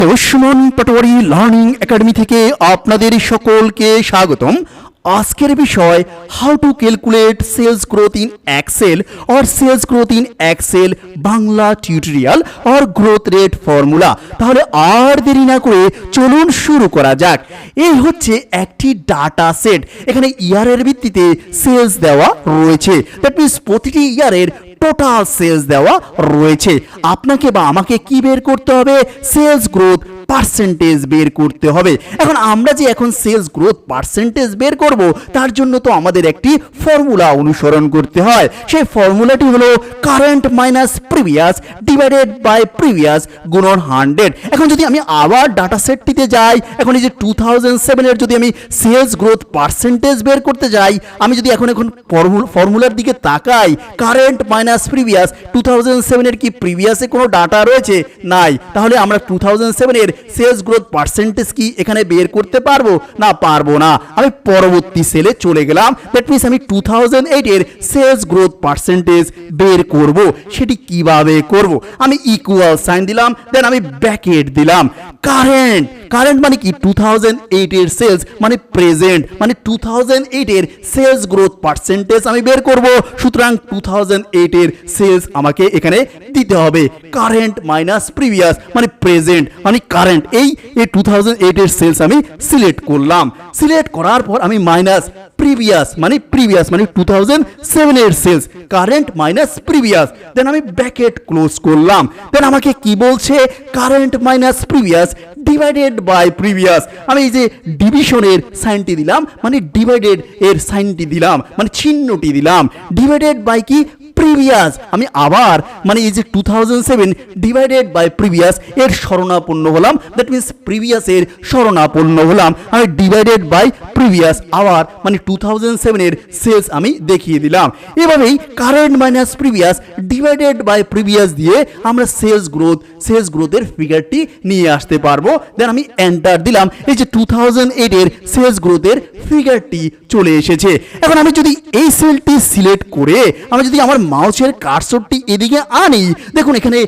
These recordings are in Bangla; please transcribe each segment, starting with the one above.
তো সুমন পাটোয়ারি লার্নিং একাডেমি থেকে আপনাদের সকলকে স্বাগতম। আজকের বিষয় how to calculate sales growth in Excel or sales growth in Excel Bangla tutorial or growth rate formula. তাহলে আর দেরি না করে চলুন শুরু করা যাক। এই হচ্ছে একটি ডাটা সেট, এখানে ইয়ারের ভিত্তিতে সেলস দেওয়া রয়েছে। দ্যাট মিনস প্রতিটি ইয়ারের টোটাল সেলস দেওয়া রয়েছে। আপনাকে বা আমাকে কি বের করতে হবে? সেলস গ্রোথ পার্সেন্টেজ বের করতে হবে। এখন আমরা যে এখন সেলস গ্রোথ পার্সেন্টেজ বের করব, তার জন্য তো আমাদের একটি ফর্মুলা অনুসরণ করতে হয়। সেই ফর্মুলাটি হলো current minus previous divided by previous গুণন 100। এখন যদি আমি আবার ডাটা সেটটিতে যাই, এখন এই যে 2007 এর যদি আমি সেলস গ্রোথ পার্সেন্টেজ বের করতে যাই, আমি যদি এখন ফর্মুলার দিকে তাকাই, কারেন্ট মাইনাস প্রিভিয়াস, 2007 এর কি প্রিভিয়াসে কোনো ডাটা রয়েছে? নাই। তাহলে আমরা 2007 এর সেলস গ্রোথ পার্সেন্টেজ কি এখানে বের করতে পারবো? না, পারবো না। আমি পরবর্তী সেলে চলে গেলাম। দ্যাট মিনস আমি 2008 এর সেলস গ্রোথ পার্সেন্টেজ বের করব। সেটি কিভাবে করব? আমি ইকুয়াল সাইন দিলাম, দেন আমি ব্র্যাকেট দিলাম। কারেন্ট মানে কি? 2008 এর সেলস মানে প্রেজেন্ট, মানে 2008 এর সেলস গ্রোথ পার্সেন্টেজ আমি বের করব। সুতরাং 2008 এর সেলস আমাকে এখানে দিতে হবে। কারেন্ট মাইনাস প্রিভিয়াস মানে প্রেজেন্ট মানে কারেন্ট। এই 2008 এর সেলস আমি সিলেক্ট করলাম। সিলেক্ট করার পর আমি মাইনাস প্রিভিয়াস মানে 2007 এর sales, current minus previous, then আমি ব্র্যাকেট ক্লোজ করলাম। দেন আমাকে কি বলছে? Current minus previous divided by previous. আমি এই যে ডিভিশনের সাইনটি দিলাম, মানে ডিভাইডেড এর সাইনটি দিলাম, মানে চিহ্নটি দিলাম। ডিভাইডেড বাই কি? প্রিভিয়াস। আমি আবার মানে এই যে 2007 ডিভাইডেড বাই প্রিভিয়াস এর শরণাপন্ন হলাম। দ্যাট মিনস প্রিভিয়াস এর শরণাপন্ন হলাম। আমি ডিভাইডেড বাই প্রিভিয়াস আবার মানে 2007 এর সেলস আমি দেখিয়ে দিলাম। এভাবেই current minus previous divided by previous দিয়ে আমরা সেলস গ্রোথের ফিগারটি নিয়ে আসতে পারবো। দেন আমি এন্টার দিলাম। এই যে 2008 এর সেলস গ্রোথের ফিগারটি চলে এসেছে। এখন আমি যদি এই সেলটি সিলেক্ট করে আমি যদি আমার মাউসের কার্সরটি এদিকে আনি, দেখুন এখানে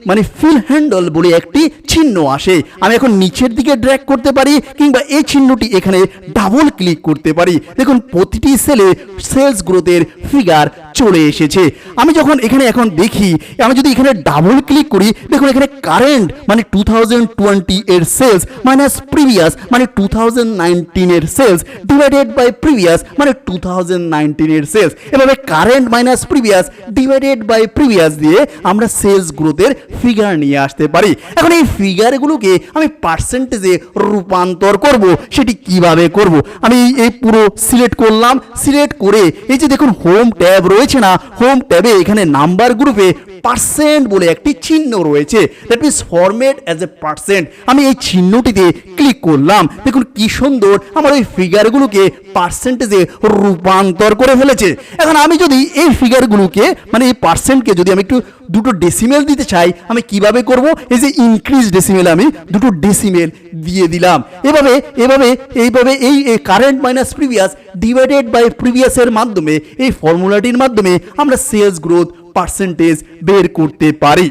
মানে ফিল হ্যান্ডল বলে একটি চিহ্ন আসে। আমি এখন নিচের দিকে ড্র্যাগ করতে পারি, কিংবা এই চিহ্নটি এখানে ডাবল ক্লিক করতে পারি। দেখুন প্রতিটি সেলে সেলস গ্রোথের ফিগার চলে এসেছে। আমি যখন এখানে এখন দেখি, আমি যদি এখানে ডাবল ক্লিক করি, দেখুন এখানে কারেন্ট মানে 2020 এর সেলস মাইনাস প্রিভিয়াস মানে 2019 এর সেলস ডিভাইডেড বাই প্রিভিয়াস মানে 2019 এর সেলস। এভাবে current minus previous divided by previous দিয়ে আমরা সেলস গ্রোথের ফিগার নিয়ে আসতে পারি। এখন এই ফিগারগুলোকে আমি পার্সেন্টেজে রূপান্তর করব। সেটি কিভাবে করব? আমি এই পুরো সিলেক্ট করলাম। সিলেক্ট করে এই যে দেখুন হোম ট্যাব রয়েছে না, হোম ট্যাবে এখানে নাম্বার গ্রুপে পার্সেন্ট বলে একটি চিহ্ন রয়েছে। That means format as a percent. আমি এই চিহ্নটিতে ক্লিক করলাম। দেখুন কি সুন্দর আমার ওই ফিগারগুলোকে পার্সেন্টেজে রূপান্তর করে ফেলেছে। এখন আমি যদি এই ফিগারগুলোকে মানে এই পার্সেন্টকে যদি আমি একটু দুটো ডেসিমেল দিতে চাই, আমি কিভাবে করব? এই যে ইনক্রিজ ডেসিমেল আমি দুটো ডেসিমেল দিয়ে দিলাম। এইভাবে এই current minus previous divided by প্রিভিয়াসের মাধ্যমে, এই ফর্মুলাটির মাধ্যমে আমরা সেলস গ্রোথ পার্সেন্টেজ বের করতে পারি।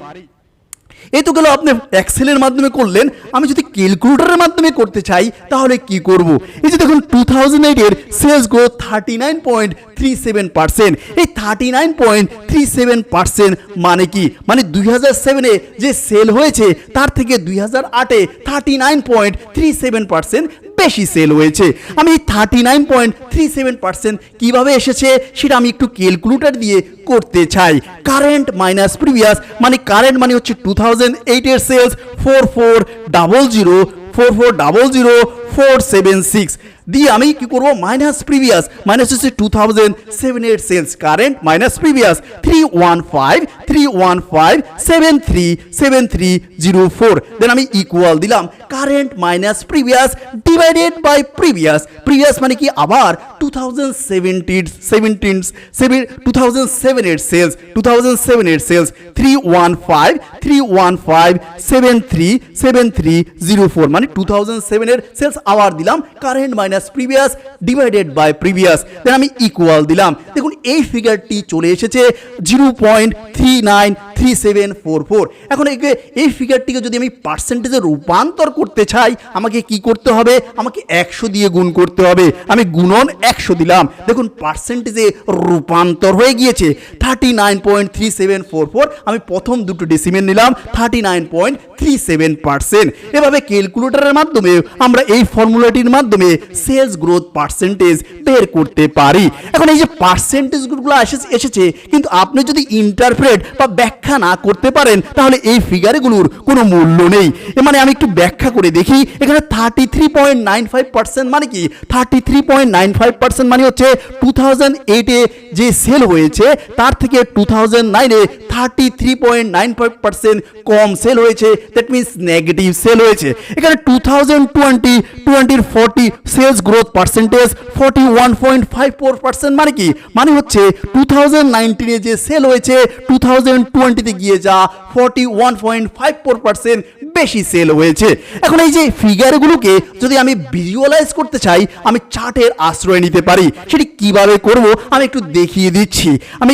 এই তো গেল আপনি এক্সেলের মাধ্যমে করলেন। আমি যদি ক্যালকুলেটরের মাধ্যমে করতে চাই তাহলে কি করব? এই যে দেখুন 2008 এর সেলস গ্রোথ 39.37%। এই 39.37% মানে কি? মানে 2007 এ যে সেল হয়েছে তার থেকে 2008 এ 39.37% বেশি সেল হয়েছে। আমি এই 39.37% কিভাবে এসেছে সেটা আমি একটু ক্যালকুলেটর দিয়ে করতে চাই। কারেন্ট মাইনাস প্রিভিয়াস মানে কারেন্ট মানে হচ্ছে 2008 এর সেলস 4400,476 দিয়ে আমি কি করব? মাইনাস প্রিভিয়াস মাইনাস হচ্ছে 2007 এর sales, current minus previous 315,315,73,7304। Then আমি ইকুয়াল দিলাম। Current minus previous divided by previous. Previous মানে কি? আবার 2007 এর সেলস 315737304 মানে 2007 এর সেলস আবার দিলাম current minus previous divided by previous, then আমি ইকুয়াল দিলাম। দেখুন এই ফিগারটি চলে এসেছে 0.393744। এখন এই ফিগারটিকে যদি আমি পার্সেন্টেজে রূপান্তর করতে চাই আমাকে কি করতে হবে, আমাকে 100 দিয়ে গুণ করতে হবে। আমি গুণন 100 দিলাম, দেখুন পার্সেন্টেজে রূপান্তর হয়ে গিয়েছে 39.3744। আমি প্রথম দুটো ডেসিমেল নিলাম 39.37%। এভাবে ক্যালকুলেটরের মাধ্যমে আমরা এই ফর্মুলাটির মাধ্যমে সেলস গ্রোথ পার্সেন্টেজ বের করতে পারি। এখন এই যে পার্সেন্টেজগুলো এসেছে, কিন্তু আপনি যদি ইন্টারপ্রেট বা ব্যাখ্যা না করতে পারেন তাহলে এই ফিগারগুলোর কোনো মূল্য নেই। মানে আমি একটু ব্যাখ্যা করে দেখি, এখানে 33.95% মানে কি? 33.95% মানে হচ্ছে 2008-এ যে সেল হয়েছে তার থেকে 2009-এ 33.95% কম সেল হয়েছে, দ্যাট মিনস নেগেটিভ সেল হয়েছে। এখানে 2020-এর 40 সেলস গ্রোথ পার্সেন্টেজ 41.54% মানে কি? মানে হচ্ছে 2019-এ যে সেল হয়েছে 2020-তে গিয়ে যা 41.54% বেশি সেল হয়েছে। এখন এই যে ফিগারগুলোকে যদি আমি ভিজুয়ালাইজ করতে চাই আমি চার্টের আশ্রয় নিতে পারি। সেটি কিভাবে করব আমি একটু দেখিয়ে দিচ্ছি। আমি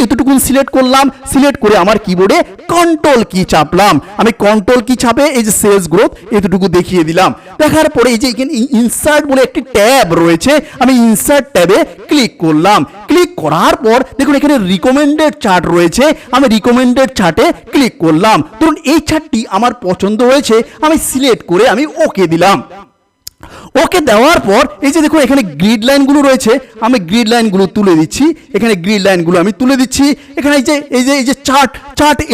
এতটুকু সিলেক্ট করলাম, সিলেক্ট করে আমার কিবোর্ডে কন্ট্রোল কি চাপলাম। আমি কন্ট্রোল কি চাপে এই যে সেলস গ্রোথ এতটুকু দেখিয়ে দিলাম। দেখার পরে এই যে এখানে ইনসার্ট বলে একটি ট্যাব রয়েছে, আমি ইনসার্ট ট্যাবে ক্লিক করলাম। ক্লিক করার পর দেখুন এখানে রিকমেন্ডেড চার্ট রয়েছে, আমি রিকমেন্ডেড চার্টে ক্লিক করলাম। ধরুন এই চার্টটি আমার পছন্দ হয়েছে, আমি সিলেক্ট করে আমি ওকে দিলাম। ওকে দেওয়ার পর এই যে দেখুন এখানে গ্রিড লাইনগুলো রয়েছে, আমি গ্রিড লাইনগুলো তুলে দিচ্ছি। এখানে গ্রিড লাইনগুলো আমি তুলে দিচ্ছি। এখানে এই যে চার্ট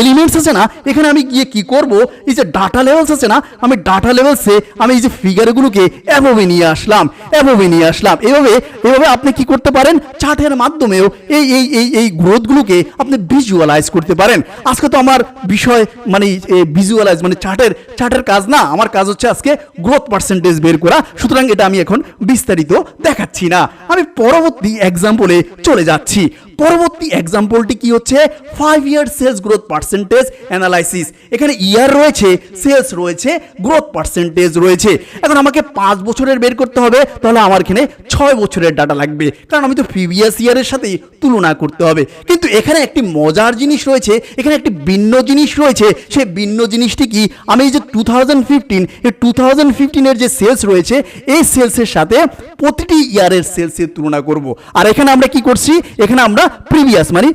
এলিমেন্টস আছে না, এখানে আমি গিয়ে কি করব, এই যে ডাটা লেভেলস আছে না, আমি ডাটা লেভেলসে আমি এই যে ফিগারগুলোকে এভাবে নিয়ে আসলাম। এভাবে আপনি কি করতে পারেন, চার্টের মাধ্যমেও এই গ্রোথগুলোকে আপনি ভিজুয়ালাইজ করতে পারেন। আজকে তো আমার বিষয় মানে ভিজুয়ালাইজ মানে চার্টের কাজ না, আমার কাজ হচ্ছে আজকে গ্রোথ পার্সেন্টেজ বের করা। সুতরাং এটা আমি এখন বিস্তারিত দেখাচ্ছি না, আমি পরবর্তী এক্সাম্পলে চলে যাচ্ছি। পরবর্তী এক্সাম্পলটি কি হচ্ছে, 5 ইয়ার সেলস গ্রোথ পার্সেন্টেজ অ্যানালাইসিস। এখানে ইয়ার রয়েছে, সেলস রয়েছে, গ্রোথ পার্সেন্টেজ রয়েছে। এখন আমাকে 5 বছরের বের করতে হবে, তাহলে আমার এখানে 6 বছরের ডাটা লাগবে, কারণ আমি তো প্রিভিয়াস ইয়ারের সাথেই তুলনা করতে হবে। কিন্তু এখানে একটি মজার জিনিস রয়েছে, এখানে একটি ভিন্ন জিনিস রয়েছে। সেই ভিন্ন জিনিসটি কি, আমি এই যে 2015-এর যে সেলস রয়েছে এই সেলসের সাথে প্রতিটি ইয়ারের সেলসের তুলনা করব। আর এখানে আমরা কি করছি, এখানে আমরা প্রিভিয়াস মানে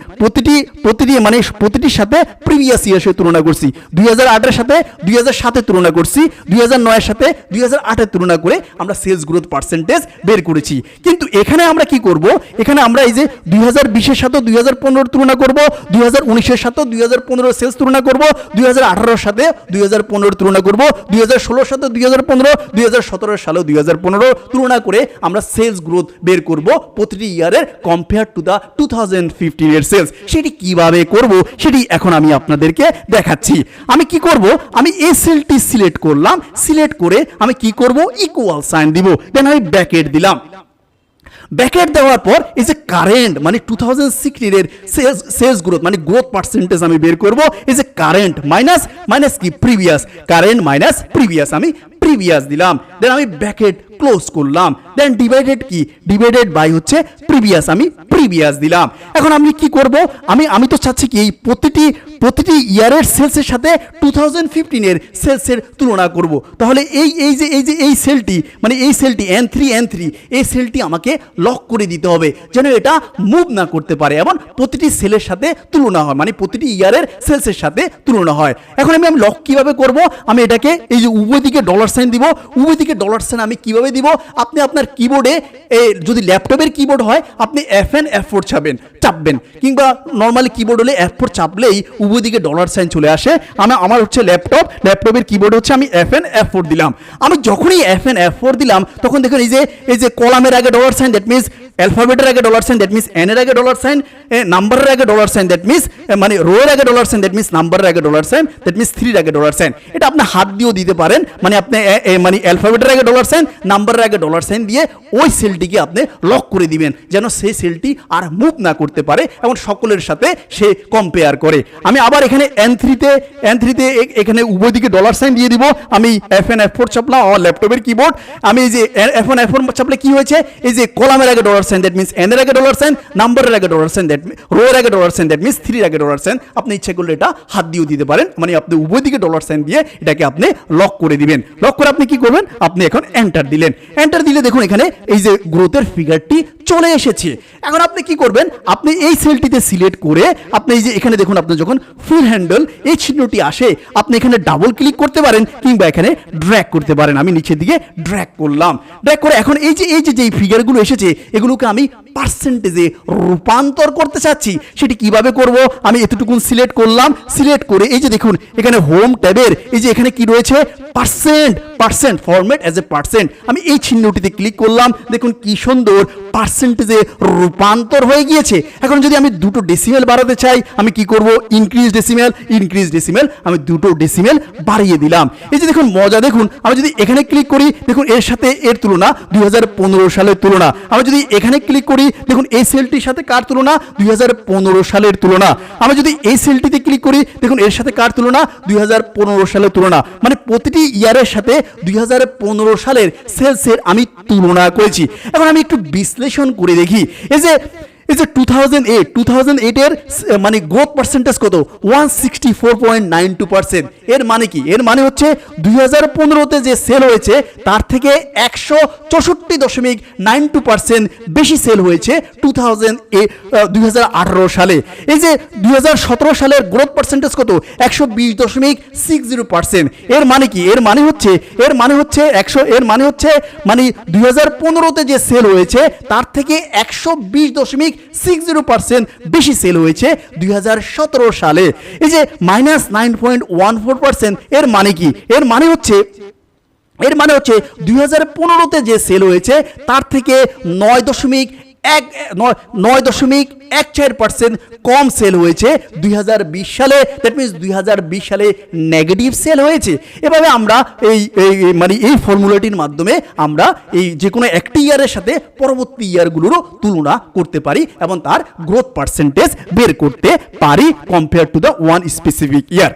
প্রতিটির সাথে প্রিভিয়াস ইয়ারের তুলনা করছি। 2008-এর সাথে 2007-এর তুলনা করছি, 2009-এর সাথে 2008-এর তুলনা করে আমরা সেলস গ্রোথ পার্সেন্টেজ বের করেছি। কিন্তু এখানে আমরা কি করব, এখানে আমরা এই যে 2020-এর সাথে 2015-এর তুলনা করব, 2019-এর সাথে 2015-এর সেলস তুলনা করব, 2018-এর সাথে 2015-এর তুলনা করব, 2016-এর সাথে 2015, 2017 সালেও 2015 তুলনা করে আমরা সেলস গ্রোথ বের করব প্রতিটি ইয়ারের কম্পেয়ার টু দা 2015-এর সেলস। সেটি কিভাবে করব সেটি এখন আমি আপনাদেরকে দেখাচ্ছি। আমি কি করব, আমি এই সেলটি সিলেক্ট করলাম, সিলেক্ট করে আমি কি করব, ইকুয়াল সাইন দিব, দেন আমি ব্র্যাকেট দিলাম। ব্র্যাকেট দেওয়ার পর এই যে কারেন্ট মানে 2016-এর সেলস গ্রোথ মানে গ্রোথ পার্সেন্টেজ আমি বের করব। এই যে কারেন্ট মাইনাস কি প্রিভিয়াস, কারেন্ট মাইনাস প্রিভিয়াস, আমি প্রিভিয়াস দিলাম, দেন আমি ব্র্যাকেট ক্লোজ করলাম, দেন ডিভাইডেড বাই হচ্ছে প্রিভিয়াস, আমি প্রিভিয়াস দিলাম। এখন আমি কি করব, আমি তো চাচ্ছি কি এই প্রতিটি ইয়ারের সেলসের সাথে 2015-এর সেলসের তুলনা করব। তাহলে এই সেলটি মানে এই সেলটি N3 এই সেলটি আমাকে লক করে দিতে হবে যেন এটা মুভ না করতে পারে এবং প্রতিটি সেলের সাথে তুলনা হয়, মানে প্রতিটি ইয়ারের সেলসের সাথে তুলনা হয়। এখন আমি লক কিভাবে করব, আমি এটাকে এই যে উভয় দিকে ডলার সাইন দিব। উভয় দিকে ডলার সাইন আমি কিভাবে দিব, আপনি আপনার কিবোর্ডে যদি ল্যাপটপের কিবোর্ড হয় আপনি F1 F4 চাপবেন, কিংবা নর্মালি কিবোর্ড হলে F4 চাপলেই উভয় দিকে ডলার সাইন চলে আসে। আমার হচ্ছে ল্যাপটপের কিবোর্ড হচ্ছে আমি F1 F4 দিলাম। আমি যখনই F1 F4 দিলাম তখন দেখুন এই যে কলামের আগে ডলার সাইন, দ্যাট মিনস অ্যালফাবেটের আগে dollar sign that means N এর আগে ডলার সাইন, নাম্বারের আগে ডলার সাইন দ্যাট মিনস মানে রো এর আগে ডলার সাইন দ্যাট মিনস নাম্বারের আগে ডলার সাইন দ্যাট মিনস 3 এর আগে ডলার সাইন। এটা আপনি হাত দিয়েও দিতে পারেন, মানে আপনি মানে অ্যালফাবেটের আগে ডলার সাইন, নাম্বারের আগে ডলার সাইন দিয়ে ওই সেলটিকে আপনি লক করে দিবেন যেন সেই সেলটি আর মুভ না করতে পারে এবং সকলের সাথে সে কম্পেয়ার করে। আমি আবার এখানে N3 এখানে উভয় দিকে ডলার সাইন দিয়ে দিব। আমি F1 F4 চাপলাম আমার ল্যাপটপের কিবোর্ড, আমি এই যে F1 F4 চাপলে কি হয়েছে, এই যে কলামের আগে dollar sign that means N এর আগে ডলার সাইন, নাম্বারের আগে ডলার সাইন দ্যাট রো এর আগে ডলার সাইন দ্যাট মিনস 3 এর আগে ডলার সাইন। আপনি ইচ্ছা করলে এটা হাত দিয়েও দিতে পারেন, মানে আপনি উভয় দিকে ডলার সাইন দিয়ে এটাকে আপনি লক করে দিবেন। লক করে আপনি কি করবেন, আপনি এখন এন্টার দিলেন। এন্টার দিলে দেখুন এখানে এই যে গ্রোথের ফিগারটি চলে এসেছে। এখন আপনি কি করবেন, আপনি এই সেলটিতে সিলেক্ট করে আপনি এই যে এখানে দেখুন আপনি যখন ফুল হ্যান্ডেল এই চিহ্নটি আসে আপনি এখানে ডাবল ক্লিক করতে পারেন কিংবা এখানে ড্র্যাগ করতে পারেন। আমি নিচের দিকে ড্র্যাগ করলাম, ড্র্যাগ করে এখন এই যে ফিগারগুলো এসেছে এগুলোকে আমি পার্সেন্টেজে রূপান্তর করতে চাচ্ছি। সেটি কিভাবে করব, আমি এতটুকুন সিলেক্ট করলাম, সিলেক্ট করে এই যে দেখুন এখানে হোম ট্যাবের এই যে এখানে কি রয়েছে percent format as a percent, আমি এই চিহ্নটিতে ক্লিক করলাম। দেখুন কি সুন্দর পার্সেন্টেজে রূপান্তর হয়ে গিয়েছে। এখন যদি আমি দুটো ডেসিমেল বাড়াতে চাই আমি কি করব, ইনক্রিজ ডেসিমেল আমি দুটো ডেসিমেল বাড়িয়ে দিলাম। এই যে দেখুন মজা, দেখুন আমি যদি এখানে ক্লিক করি দেখুন এর সাথে এর তুলনা 2015 সালের তুলনা। আমি যদি এখানে ক্লিক করি দেখুন এই সেলটির সাথে কার তুলনা, 2015 সালের তুলনা। আমি যদি এই সেলটিতে ক্লিক করি দেখুন এর সাথে কার তুলনা, 2015 সালের তুলনা। মানে প্রতিটি ইয়ারের সাথে 2015 সালের সেলসের আমি তুলনা করেছি। এখন আমি একটু বিশ্লেষণ করে দেখি, এই যে 2008 এর মানে গ্রোথ পার্সেন্টেজ কত, 164.92%। এর মানে কি, এর মানে হচ্ছে 2015তে যে সেল হয়েছে তার থেকে 164.92% বেশি সেল হয়েছে 2018 সালে। এই যে 2017 সালের গ্রোথ পার্সেন্টেজ কত, 120.60%। এর মানে কি, এর মানে হচ্ছে মানে 2015তে যে সেল হয়েছে তার থেকে 120.60% বেশি সেল হয়েছে 2017 সালে। এই যে -9.14%। এর মানে কি, এর মানে হচ্ছে 2015তে যে সেল হয়েছে তার থেকে 9.14% কম সেল হয়েছে 2020 সালে। দ্যাট মিনস 2020 সালে নেগেটিভ সেল হয়েছে। এভাবে আমরা মানে এই ফর্মুলাটির মাধ্যমে আমরা এই যে কোনো একটি ইয়ারের সাথে পরবর্তী ইয়ারগুলোরও তুলনা করতে পারি এবং তার গ্রোথ পার্সেন্টেজ বের করতে পারি compare to the one specific year.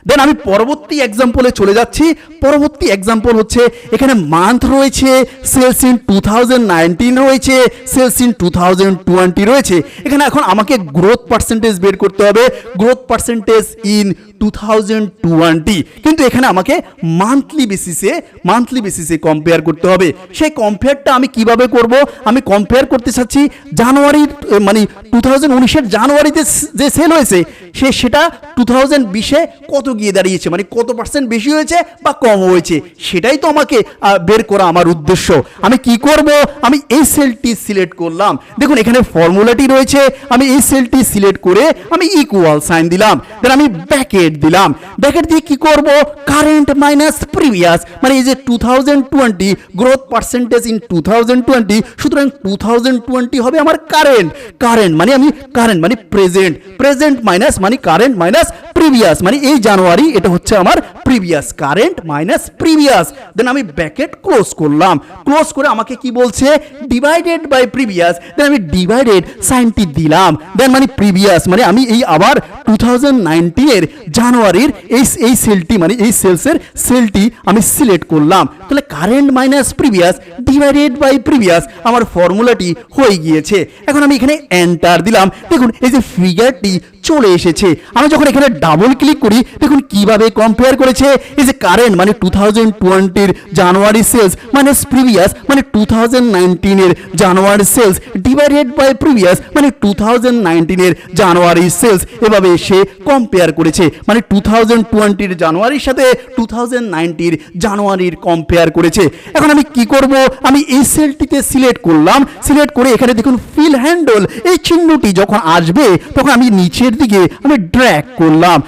Then আমি পরবর্তী এক্সাম্পলে চলে যাচ্ছি। পরবর্তী এক্সাম্পল হচ্ছে এখানে মান্থ রয়েছে, সেলস ইন 2019 রয়েছে, সেলস ইন 2020 রয়েছে। এখানে এখন আমাকে গ্রোথ পার্সেন্টেজ বের করতে হবে, গ্রোথ পার্সেন্টেজ ইন 2020। কিন্তু এখানে আমাকে মান্থলি বেসিসে কম্পেয়ার করতে হবে। সেই কম্পেয়ারটা আমি কিভাবে করব, আমি কম্পেয়ার করতে চাচ্ছি জানুয়ারির মানে 2019-এর জানুয়ারিতে যে সেল হয়েছে সেটা 2020-এ কত গিয়ে দাঁড়িয়েছে, মানে কত পার্সেন্ট বেশি হয়েছে বা কম হয়েছে, সেটাই তো আমাকে বের করা আমার উদ্দেশ্য। আমি কি করব, আমি এই সেলটি সিলেক্ট করলাম। দেখুন এখানে ফর্মুলাটি রয়েছে, আমি এই সেলটি সিলেক্ট করে আমি ইকুয়াল সাইন দিলাম। দেন আমি ব্র্যাকেট দিলাম। ব্র্যাকেট দিয়ে কি করব, কারেন্ট মাইনাস প্রিভিয়াস, মানে এই যে 2020 গ্রোথ পার্সেন্টেজ ইন 2020, সুতরাং 2020 হবে আমার কারেন্ট মানে আমি কারেন্ট মানে প্রেজেন্ট মাইনাস মানে কারেন্ট মাইনাস প্রিভিয়াস, মানে এই জানুয়ারি এটা হচ্ছে আমার previous, current minus previous. Then আমি ব্র্যাকেট ক্লোজ করলাম। ক্লোজ করে আমাকে কি বলছে, ডিভাইডেড বাই প্রিভিয়াস। দেন আমি ডিভাইডেড সাইনটি দিলাম। দেন মানে প্রিভিয়াস মানে আমি এই আবার 2019 এর জানুয়ারির এই সেলটি মানে এই সেলসের সেলটি আমি সিলেক্ট করলাম। তাহলে current minus previous divided by previous আমার ফর্মুলাটি হয়ে গিয়েছে। এখন আমি এখানে এন্টার দিলাম। দেখুন এই যে ফিগারটি চলে এসেছে। আমি যখন এখানে ডাবল ক্লিক করি দেখুন কিভাবে কম্পেয়ার করেছে। এই যে কারেন্ট মানে 2020 জানুয়ারি সেলস মাইনাস প্রিভিয়াস মানে 2019 এর জানুয়ারি সেলস ডিভাইডেড বাই প্রিভিয়াস মানে 2019 এর জানুয়ারি সেলস, এভাবে সে কম্পেয়ার করেছে। মানে 2020 জানুয়ারির সাথে 2019 জানুয়ারির কম্পেয়ার করেছে। এখন আমি কি করব, আমি এই সেলটিতে সিলেক্ট করলাম। সিলেক্ট করে এখানে দেখুন ফিল হ্যান্ডেল এই চিহ্নটি যখন আসবে তখন আমি নিচের দিকে আমি ড্র্যাগ করলাম।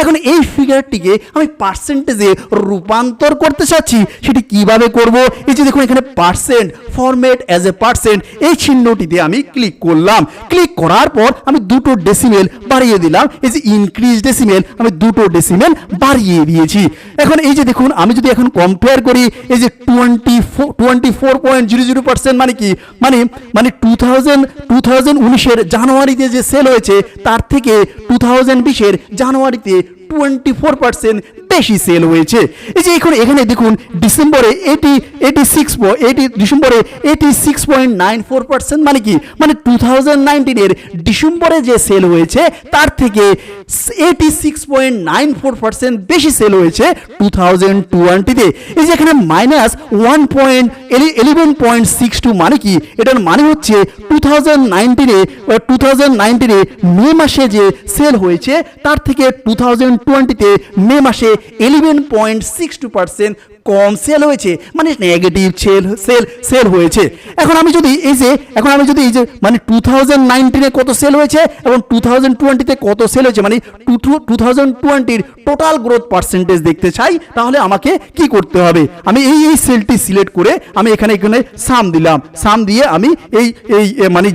এখন এই এই ফিগারটিকে আমি পার্সেন্টেজে রূপান্তর করতে চাচ্ছি। সেটি কিভাবে করব? এই যে দেখুন এখানে percent, format as a percent, এই চিহ্নটিতে আমি ক্লিক করলাম। ক্লিক করার পর আমি দুটো ডেসিমেল বাড়িয়ে দিলাম। এই যে ইনক্রিজ ডেসিমেল, আমি দুটো ডেসিমেল বাড়িয়ে দিয়েছি। এখন এই যে দেখুন আমি যদি এখন কম্পেয়ার করি, এই যে 24.00% মানে কি, মানে 2019-এর জানুয়ারিতে যে সেল হয়েছে তার থেকে 2020-এর জানুয়ারিতে 24% বেশি সেল হয়েছে। এই যে এখানে দেখুন ডিসেম্বরে 86.94% মানে কি, মানে 2019-এর ডিসেম্বরে যে সেল হয়েছে তার থেকে 86.94% বেশি সেল হয়েছে 2020-তে। এই যে এখানে -11.62 মানে কি, এটার মানে হচ্ছে 2019-এ মে মাসে যে সেল হয়েছে তার থেকে 2020-তে মে মাসে 11.62% কম সেল হয়েছে, মানে নেগেটিভ সেল হয়েছে। এখন আমি যদি এই যে মানে 2019-এ কত সেল হয়েছে এবং 2020-তে কত সেল হয়েছে, মানে 2020-র টোটাল গ্রোথ পার্সেন্টেজ দেখতে চাই, তাহলে আমাকে কি করতে হবে? আমি এই সেলটি সিলেক্ট করে আমি এখানে সাম দিলাম। সাম দিয়ে আমি এই মানে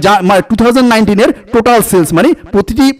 2019-এর টোটাল সেলস মানে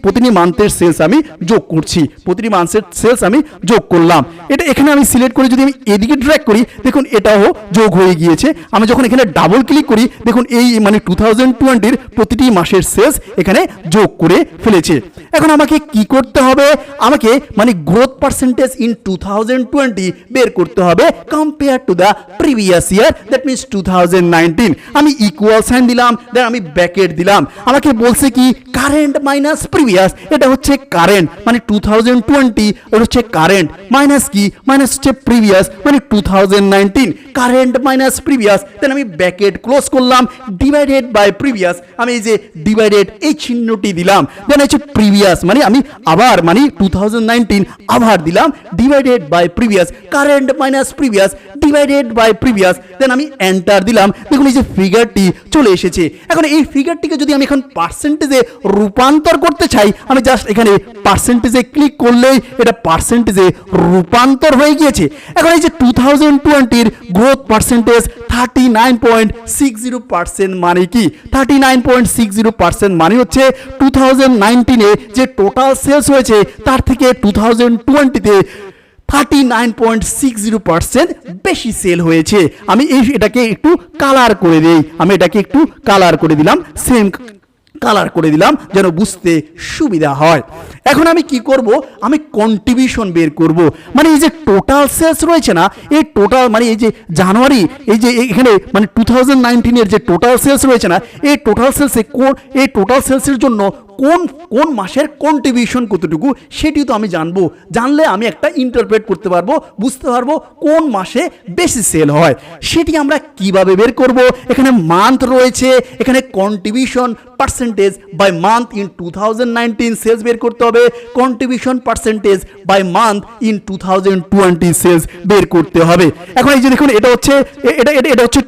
প্রতিটি মান্থের সেলস আমি যোগ করছি, প্রতিটি মান্থের সেলস আমি যোগ করলাম। এটা এখানে আমি সিলেক্ট করে যদি আমি এদিকে ড্র্যাগ করি, দেখুন এটাও যোগ হয়ে গিয়েছে। আমি যখন এখানে ডাবল ক্লিক করি, দেখুন এই মানে 2020-র প্রতিটি মাসের সেলস এখানে যোগ করে ফেলেছে। এখন আমাকে কি করতে হবে? আমাকে মানে গ্রোথ পার্সেন্টেজ ইন 2020 বের করতে হবে compare to the previous year, that means 2019। আমি ইকুয়াল সাইন দিলাম, দেন আমি ব্র্যাকেট দিলাম। আমাকে বলছে কি কারেন্ট মাইনাস প্রিভিয়াস, এটা হচ্ছে কারেন্ট মানে 2020, এটা হচ্ছে কারেন্ট, মাইনাস কি, মাইনাস হচ্ছে প্রিভিয়াস মানে 2019, কারেন্ট মাইনাস প্রিভিয়াস। দেন আমি ব্র্যাকেট ক্লোজ করলাম, ডিভাইডেড বাই প্রিভিয়াস, আমি এই যে ডিভাইডেড এই চিহ্নটি দিলাম। দেন হচ্ছে প্রিভিয়াস মানে আমি আবার মানে 2019 আবার দিলাম, divided by previous, current minus previous divided by previous. Then আমি এন্টার দিলাম। দেখুন এই যে ফিগারটি চলে এসেছে। এখন এই ফিগারটিকে যদি আমি এখন পার্সেন্টেজে রূপান্তর করতে চাই, আমি জাস্ট এখানে পার্সেন্টেজে ক্লিক করলেই এটা পার্সেন্টেজে রূপান্তর হয়ে গিয়েছে। এখন এই যে 2020-র গ্রোথ পার্সেন্টেজ 39.60% মানে কি, 39.60% মানে হচ্ছে 2019-এ যে টোটাল সেলস হয়েছে তার থেকে 2020-তে 39.60% বেশি সেল হয়েছে। আমি এটাকে একটু কালার করে দেই, আমি এটাকে একটু কালার করে দিলাম, সেম কালার করে দিলাম যেন বুঝতে সুবিধা হয়। এখন আমি কি করব? আমি কন্ট্রিবিউশন বের করব, মানে এই যে টোটাল সেলস রয়েছে না, এই টোটাল মানে এই যে জানুয়ারি, এই যে এখানে মানে 2019-এর যে টোটাল সেলস রয়েছে না, এই টোটাল সেলসের জন্য কোন মাসের কন্ট্রিবিউশন কতটুকু সেটি তো আমি জানবো। জানলে আমি একটা ইন্টারপ্রেট করতে পারবো, বুঝতে পারবো কোন মাসে বেশি সেল হয়। সেটি আমরা কিভাবে বের করব? এখানে মান্থ রয়েছে, এখানে contribution percentage by month in 2019 sales বের করতে হবে, contribution percentage by month in 2020 sales বের করতে হবে। এখন এই যে দেখুন এটা হচ্ছে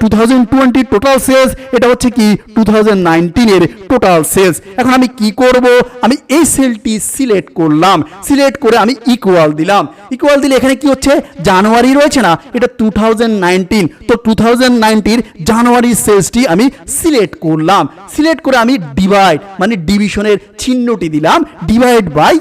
2020 টোটাল সেলস, এটা হচ্ছে কি 2019-এর টোটাল সেলস। এখন আমি কি করব? আমি এই সেলটি সিলেক্ট করলাম, সিলেক্ট করে আমি ইকুয়াল দিলাম। ইকুয়াল দিলে এখানে কি হচ্ছে, জানুয়ারি রয়েছে না, এটা 2019, তো 2019-র জানুয়ারির সেলসটি আমি সিলেক্ট করলাম। সিলেক্ট করে আমি ডিভাইড মানে ডিভিশনের চিহ্নটি দিলাম, ডিভাইড বাই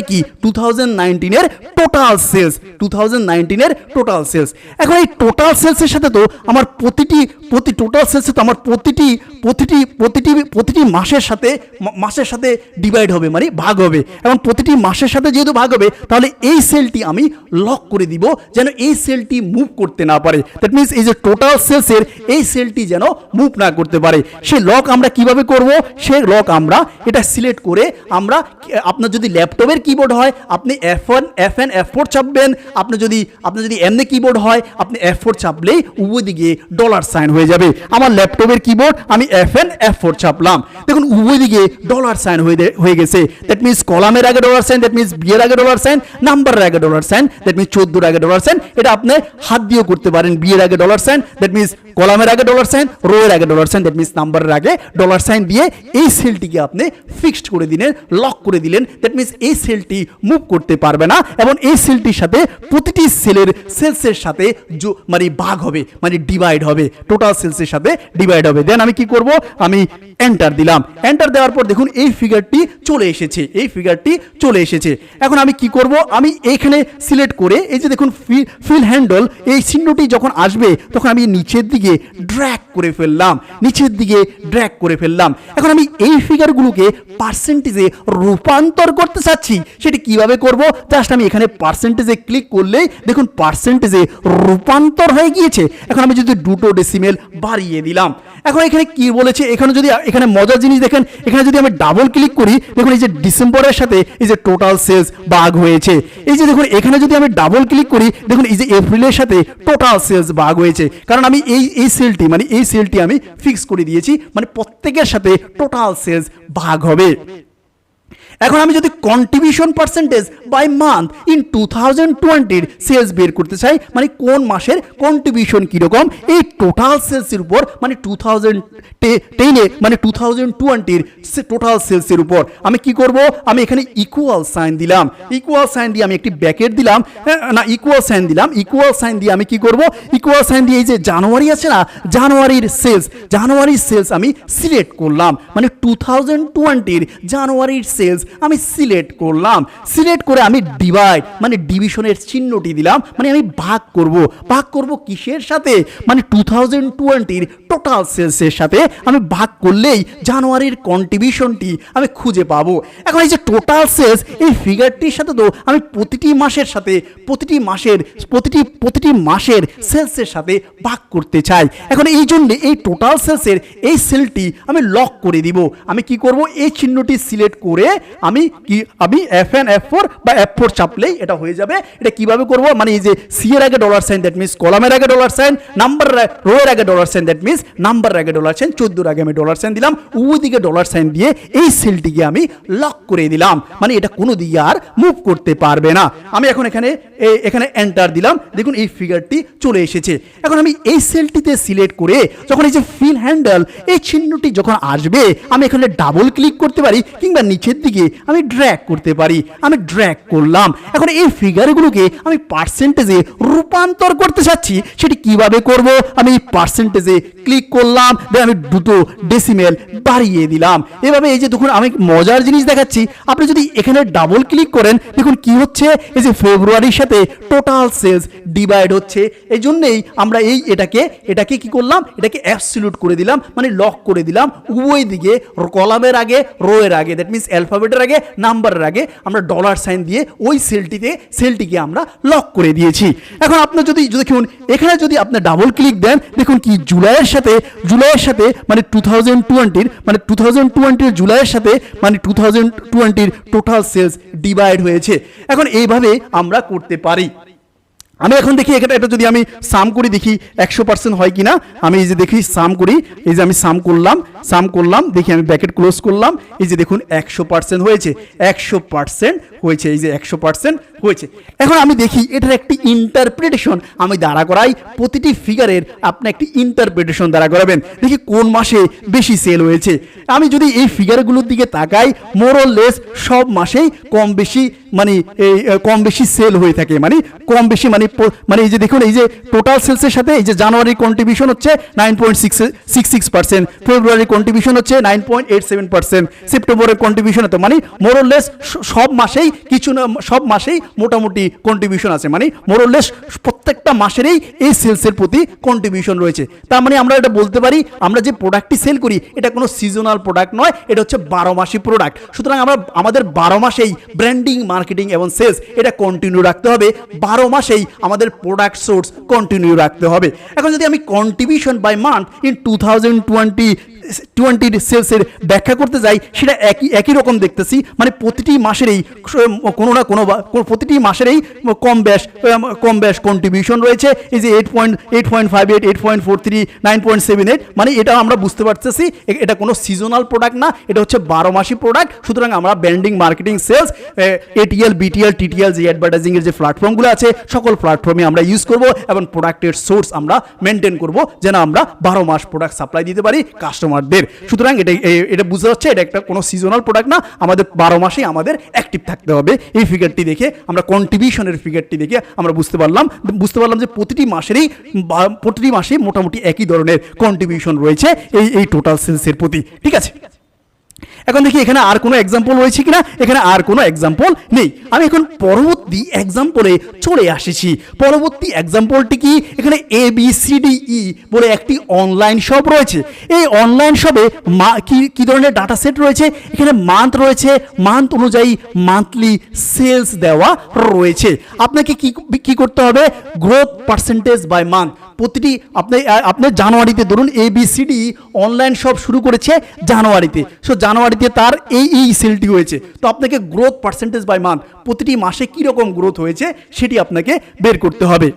কি 2019-এর টোটাল সেলস, 2019-এর টোটাল সেলস। এখন এই টোটাল সেলসের সাথে তো আমার প্রতিটি টোটাল সেলসে তো আমার প্রতিটি মাসের সাথে ডিভাইড হবে মানে ভাগ হবে। এবং প্রতিটি মাসের সাথে যেহেতু ভাগ হবে, তাহলে এই সেলটি আমি লক করে দিব যেন এই সেলটি মুভ করতে না পারে। দ্যাট মিনস এই যে টোটাল সেলসের এই সেলটি যেন মুভ না করতে পারে। সেই লক আমরা কিভাবে করব? সেই লক আমরা এটা সিলেক্ট করে আমরা, আপনার যদি ল্যাপটপের কিবোর্ড হয় আপনি F1 F4 চাপবেন, আপনার যদি এমনি কিবোর্ড হয় আপনি F4 চাপলেই উভয় দিকে ডলার সাইন হয়ে যাবে। আমার ল্যাপটপের কিবোর্ড আমি F1 F4 চাপলাম, দেখুন উভয় দিকে ডলার সাইন হয়ে গেছে। দ্যাট মিনস কলামের আগে ডলার সাইন, দ্যাট মিনস বিয়ের আগে ডলার সাইন, নাম্বারের আগে ডলার সাইন, দ্যাট মিনস 14-র আগে ডলার সাইন। এটা আপনি হাত দিয়েও করতে পারেন, বিয়ের আগে ডলার সাইন, দ্যাট মিনস কলামের আগে ডলার সাইন, রোয়ের আগে ডলার সাইন, দ্যাট মিনস নাম্বারের আগে ডলার সাইন দিয়ে এই সেলটিকে আপনি ফিক্সড করে দিলেন, লক করে দিলেন। দ্যাট মিনস মিনস এই সেলটি মুভ করতে পারবে না এবং এই সেলটির সাথে প্রতিটি সেলসের সাথে মানে ভাগ হবে, মানে ডিভাইড হবে, টোটাল সেলসের সাথে ডিভাইড হবে। দেন আমি কি করব, আমি এন্টার দিলাম। এন্টার দেওয়ার পর দেখুন এই ফিগারটি চলে এসেছে, এই ফিগারটি চলে এসেছে। এখন আমি কি করব, আমি এইখানে সিলেক্ট করে এই যে দেখুন ফিল হ্যান্ডল এই চিহ্নটি যখন আসবে তখন আমি নিচের দিকে ড্র্যাগ করে ফেললাম, নিচের দিকে ড্র্যাগ করে ফেললাম। এখন আমি এই ফিগারগুলোকে পার্সেন্টেজে রূপান্তর করতে চাচ্ছি, সেটি কিভাবে করব, জাস্ট আমি এখানে পার্সেন্টেজে ক্লিক করলেই দেখুন পার্সেন্টেজে রূপান্তর হয়ে গিয়েছে। এখন আমি যদি দুটো ডেসিমেল বাড়িয়ে দিলাম, এখন এখানে কি বলেছে, এখানে যদি এখানে মজার জিনিস দেখেন, এখানে যদি আমি ডাবল ক্লিক করি দেখুন এই যে ডিসেম্বরের সাথে এই যে টোটাল সেলস ভাগ হয়েছে। এই যে দেখুন এখানে যদি আমি ডাবল ক্লিক করি দেখুন এই যে এপ্রিলের সাথে টোটাল সেলস ভাগ হয়েছে, কারণ আমি এই সেলটি মানে এই সেলটি আমি ফিক্স করে দিয়েছি, মানে প্রত্যেকের সাথে টোটাল সেলস ভাগ হবে। এখন আমি যদি contribution percentage by month in 2020 sales বের করতে চাই, মানে কোন মাসের কন্ট্রিবিউশন কীরকম এই টোটাল সেলসের উপর, মানে 2010 মানে 2020 টোটাল সেলসের উপর আমি কি করব, আমি এখানে ইকুয়াল সাইন দিলাম, ইকুয়াল সাইন দিয়ে আমি একটি ব্র্যাকেট দিলাম, না ইকুয়াল সাইন দিলাম, ইকুয়াল সাইন দিয়ে আমি কি করব, ইকুয়াল সাইন দিয়ে এই যে জানুয়ারি আছে না, জানুয়ারির সেলস আমি সিলেক্ট করলাম, মানে 2020 জানুয়ারির সেলস আমি সিলেক্ট করলাম। সিলেক্ট করে আমি ডিভাইড মানে ডিভিশনের চিহ্নটি দিলাম, মানে আমি ভাগ করব কিসের সাথে, মানে 2020 টোটাল সেলসের সাথে আমি ভাগ করলেই জানুয়ারির কন্ট্রিবিউশনটি আমি খুঁজে পাবো। এখন এই যে টোটাল সেলস এই ফিগারটির সাথে তো আমি প্রতিটি মাসের সাথে প্রতিটি মাসের সেলসের সাথে ভাগ করতে চাই। এখন এই জন্য এই টোটাল সেলসের এই সেলটি আমি লক করে দিব। আমি কি করব, এই চিহ্নটি সিলেক্ট করে আমি F1 F4 বা F4 চাপলেই এটা হয়ে যাবে। এটা কিভাবে করব, মানে এই যে সি এর আগে ডলার সাইন দ্যাট মিনস কলামের আগে ডলার সাইন, নাম্বার রো এর আগে ডলার সাইন দ্যাট মিনস নাম্বারের আগে ডলার সাইন, 14 আগে আমি ডলার সাইন দিলাম, ওই দিকে ডলার সাইন দিয়ে এই সেলটিকে আমি লক করে দিলাম, মানে এটা কোনো দিকে আর মুভ করতে পারবে না। আমি এখন এখানে এন্টার দিলাম, দেখুন এই ফিগারটি চলে এসেছে। এখন আমি এই সেলটিতে সিলেক্ট করে যখন এই যে ফিল হ্যান্ডেল এই চিহ্নটি যখন আসবে আমি এখানে ডাবল ক্লিক করতে পারি কিংবা নিচের দিকে আমি ড্র্যাগ করতে পারি, আমি ড্র্যাগ করলাম। এখন এই ফিগারগুলোকে আমি পার্সেন্টেজে রূপান্তর করতে চাচ্ছি, সেটি কিভাবে করব, আমি পার্সেন্টেজে ক্লিক করলাম, দেন আমি দুটো ডেসিমেল বাড়িয়ে দিলাম। এভাবে এই যে দেখুন আমি মজার জিনিস দেখাচ্ছি, আপনি যদি এখানে ডাবল ক্লিক করেন দেখুন কি হচ্ছে, এই যে ফেব্রুয়ারির সাথে টোটাল সেলস ডিভাইড হচ্ছে। এই জন্যেই আমরা এটাকে কি করলাম, এটাকে অ্যাবসলিউট করে দিলাম, মানে লক করে দিলাম। উভয় দিকে কলামের আগে রো এর আগে দ্যাট মিনস অ্যালফাবেটের আগে নাম্বারের আগে আমরা ডলার সাইন দিয়ে ওই সেলটিকে আমরা লক করে দিয়েছি। এখন আপনি যদি দেখুন এখানে যদি আপনি ডাবল ক্লিক দেন দেখুন কি জুলাইয়ের সাথে মানে 2020 জুলাইয়ের সাথে মানে 2020 টোটাল সেলস ডিভাইড হয়েছে। এখন এইভাবে আমরা করতে পারি। আমি এখন দেখি এটা যদি আমি সাম করি দেখি 100% হয় কিনা। আমি এই যে দেখি সাম করি, এই যে আমি সাম করলাম দেখি, আমি ব্র্যাকেট ক্লোজ করলাম, এই যে দেখুন 100% হয়েছে, 100% হয়েছে, এই যে 100% হয়েছে। এখন আমি দেখি এটার একটি ইন্টারপ্রিটেশন আমি দাঁড়া করাই, প্রতিটি ফিগারের আপনি একটি ইন্টারপ্রিটেশন দাঁড়া করাবেন, দেখি কোন মাসে বেশি সেল হয়েছে। আমি যদি এই ফিগারগুলোর দিকে তাকাই মোর অর লেস সব মাসেই কম বেশি সেল হয়ে থাকে, মানে কম বেশি মানে এই যে দেখুন এই যে টোটাল সেলসের সাথে এই যে জানুয়ারির কন্ট্রিবিউশন হচ্ছে 9.66%, ফেব্রুয়ারির কন্ট্রিবিউশন হচ্ছে 9.87%, সেপ্টেম্বরের কন্ট্রিবিউশন হতো, মানে মোর অর লেস সব মাসেই মোটামুটি কন্ট্রিবিউশন আছে, মানে মোর অর লেস প্রত্যেকটা মাসেরই এই সেলসের প্রতি কন্ট্রিবিউশন রয়েছে। তার মানে আমরা এটা বলতে পারি আমরা যে প্রোডাক্টটি সেল করি এটা কোনো সিজনাল প্রোডাক্ট নয়, এটা হচ্ছে 12 মাসি প্রোডাক্ট। সুতরাং আমাদের 12 মাসেই ব্র্যান্ডিং, মার্কেটিং এবং সেলস এটা কন্টিনিউ রাখতে হবে, 12 মাসেই আমাদের প্রোডাক্ট সোর্স কন্টিনিউ রাখতে হবে। এখন যদি আমি কন্ট্রিবিউশন বাই মান্থ ইন 2020 সেলসের ব্যাখ্যা করতে যাই সেটা একই রকম দেখতেছি, মানে প্রতিটি মাসেরই কোনো না কোনো প্রতিটি মাসেরই কম বেশ কন্ট্রিবিউশন রয়েছে। এই যে 8.58, 8.43, 9.78, মানে এটা আমরা বুঝতে পারতেছি এটা কোনো সিজনাল প্রোডাক্ট না, এটা হচ্ছে 12 মাসি প্রোডাক্ট। সুতরাং আমরা branding, marketing, sales ATL, BTL, TTL যে অ্যাডভার্টাইজিংয়ের যে প্ল্যাটফর্মগুলো আছে সকল প্ল্যাটফর্মে আমরা ইউজ করব এবং প্রোডাক্টের সোর্স আমরা মেনটেন করব যেন আমরা 12 মাস প্রোডাক্ট সাপ্লাই দিতে পারি কাস্টমারদের। সুতরাং এটা বুঝতে পারছে এটা একটা কোনো সিজনাল প্রোডাক্ট না, আমাদের 12 মাসেই আমাদের অ্যাক্টিভ থাকতে হবে। এই ফিগারটি দেখে আমরা কন্ট্রিবিউশনের ফিগারটি দেখে আমরা বুঝতে পারলাম যে প্রতিটি মাসেই মোটামুটি একই ধরনের কন্ট্রিবিউশন রয়েছে এই টোটাল সেলসের প্রতি। ঠিক আছে, এখন দেখি এখানে আর কোনো এক্সাম্পল রয়েছে কিনা। এখানে আর কোনো এক্সাম্পল নেই। আমি এখন পরবর্তী এক্সাম্পলে চলে এসেছি। পরবর্তী এক্সাম্পলটি কি, এখানে ABCDE বলে একটি অনলাইন শপ রয়েছে। এই অনলাইন শপে কি ধরনের ডাটা সেট রয়েছে, এখানে মান্থ রয়েছে, মান্থ অনুযায়ী মান্থলি সেলস দেওয়া রয়েছে। আপনাকে কি করতে হবে, গ্রোথ পার্সেন্টেজ বাই মান্থ প্রতিটি আপনি জানুয়ারিতে ধরুন ABCDE অনলাইন শপ শুরু করেছে জানুয়ারিতে, সো জানুয়ারিতে তার এই সেলটি হয়েছে, তো আপনাকে গ্রোথ পার্সেন্টেজ বাই মান্থ প্রতিটি মাসে কীরকম গ্রোথ হয়েছে সেটি আপনাকে বের করতে হবে।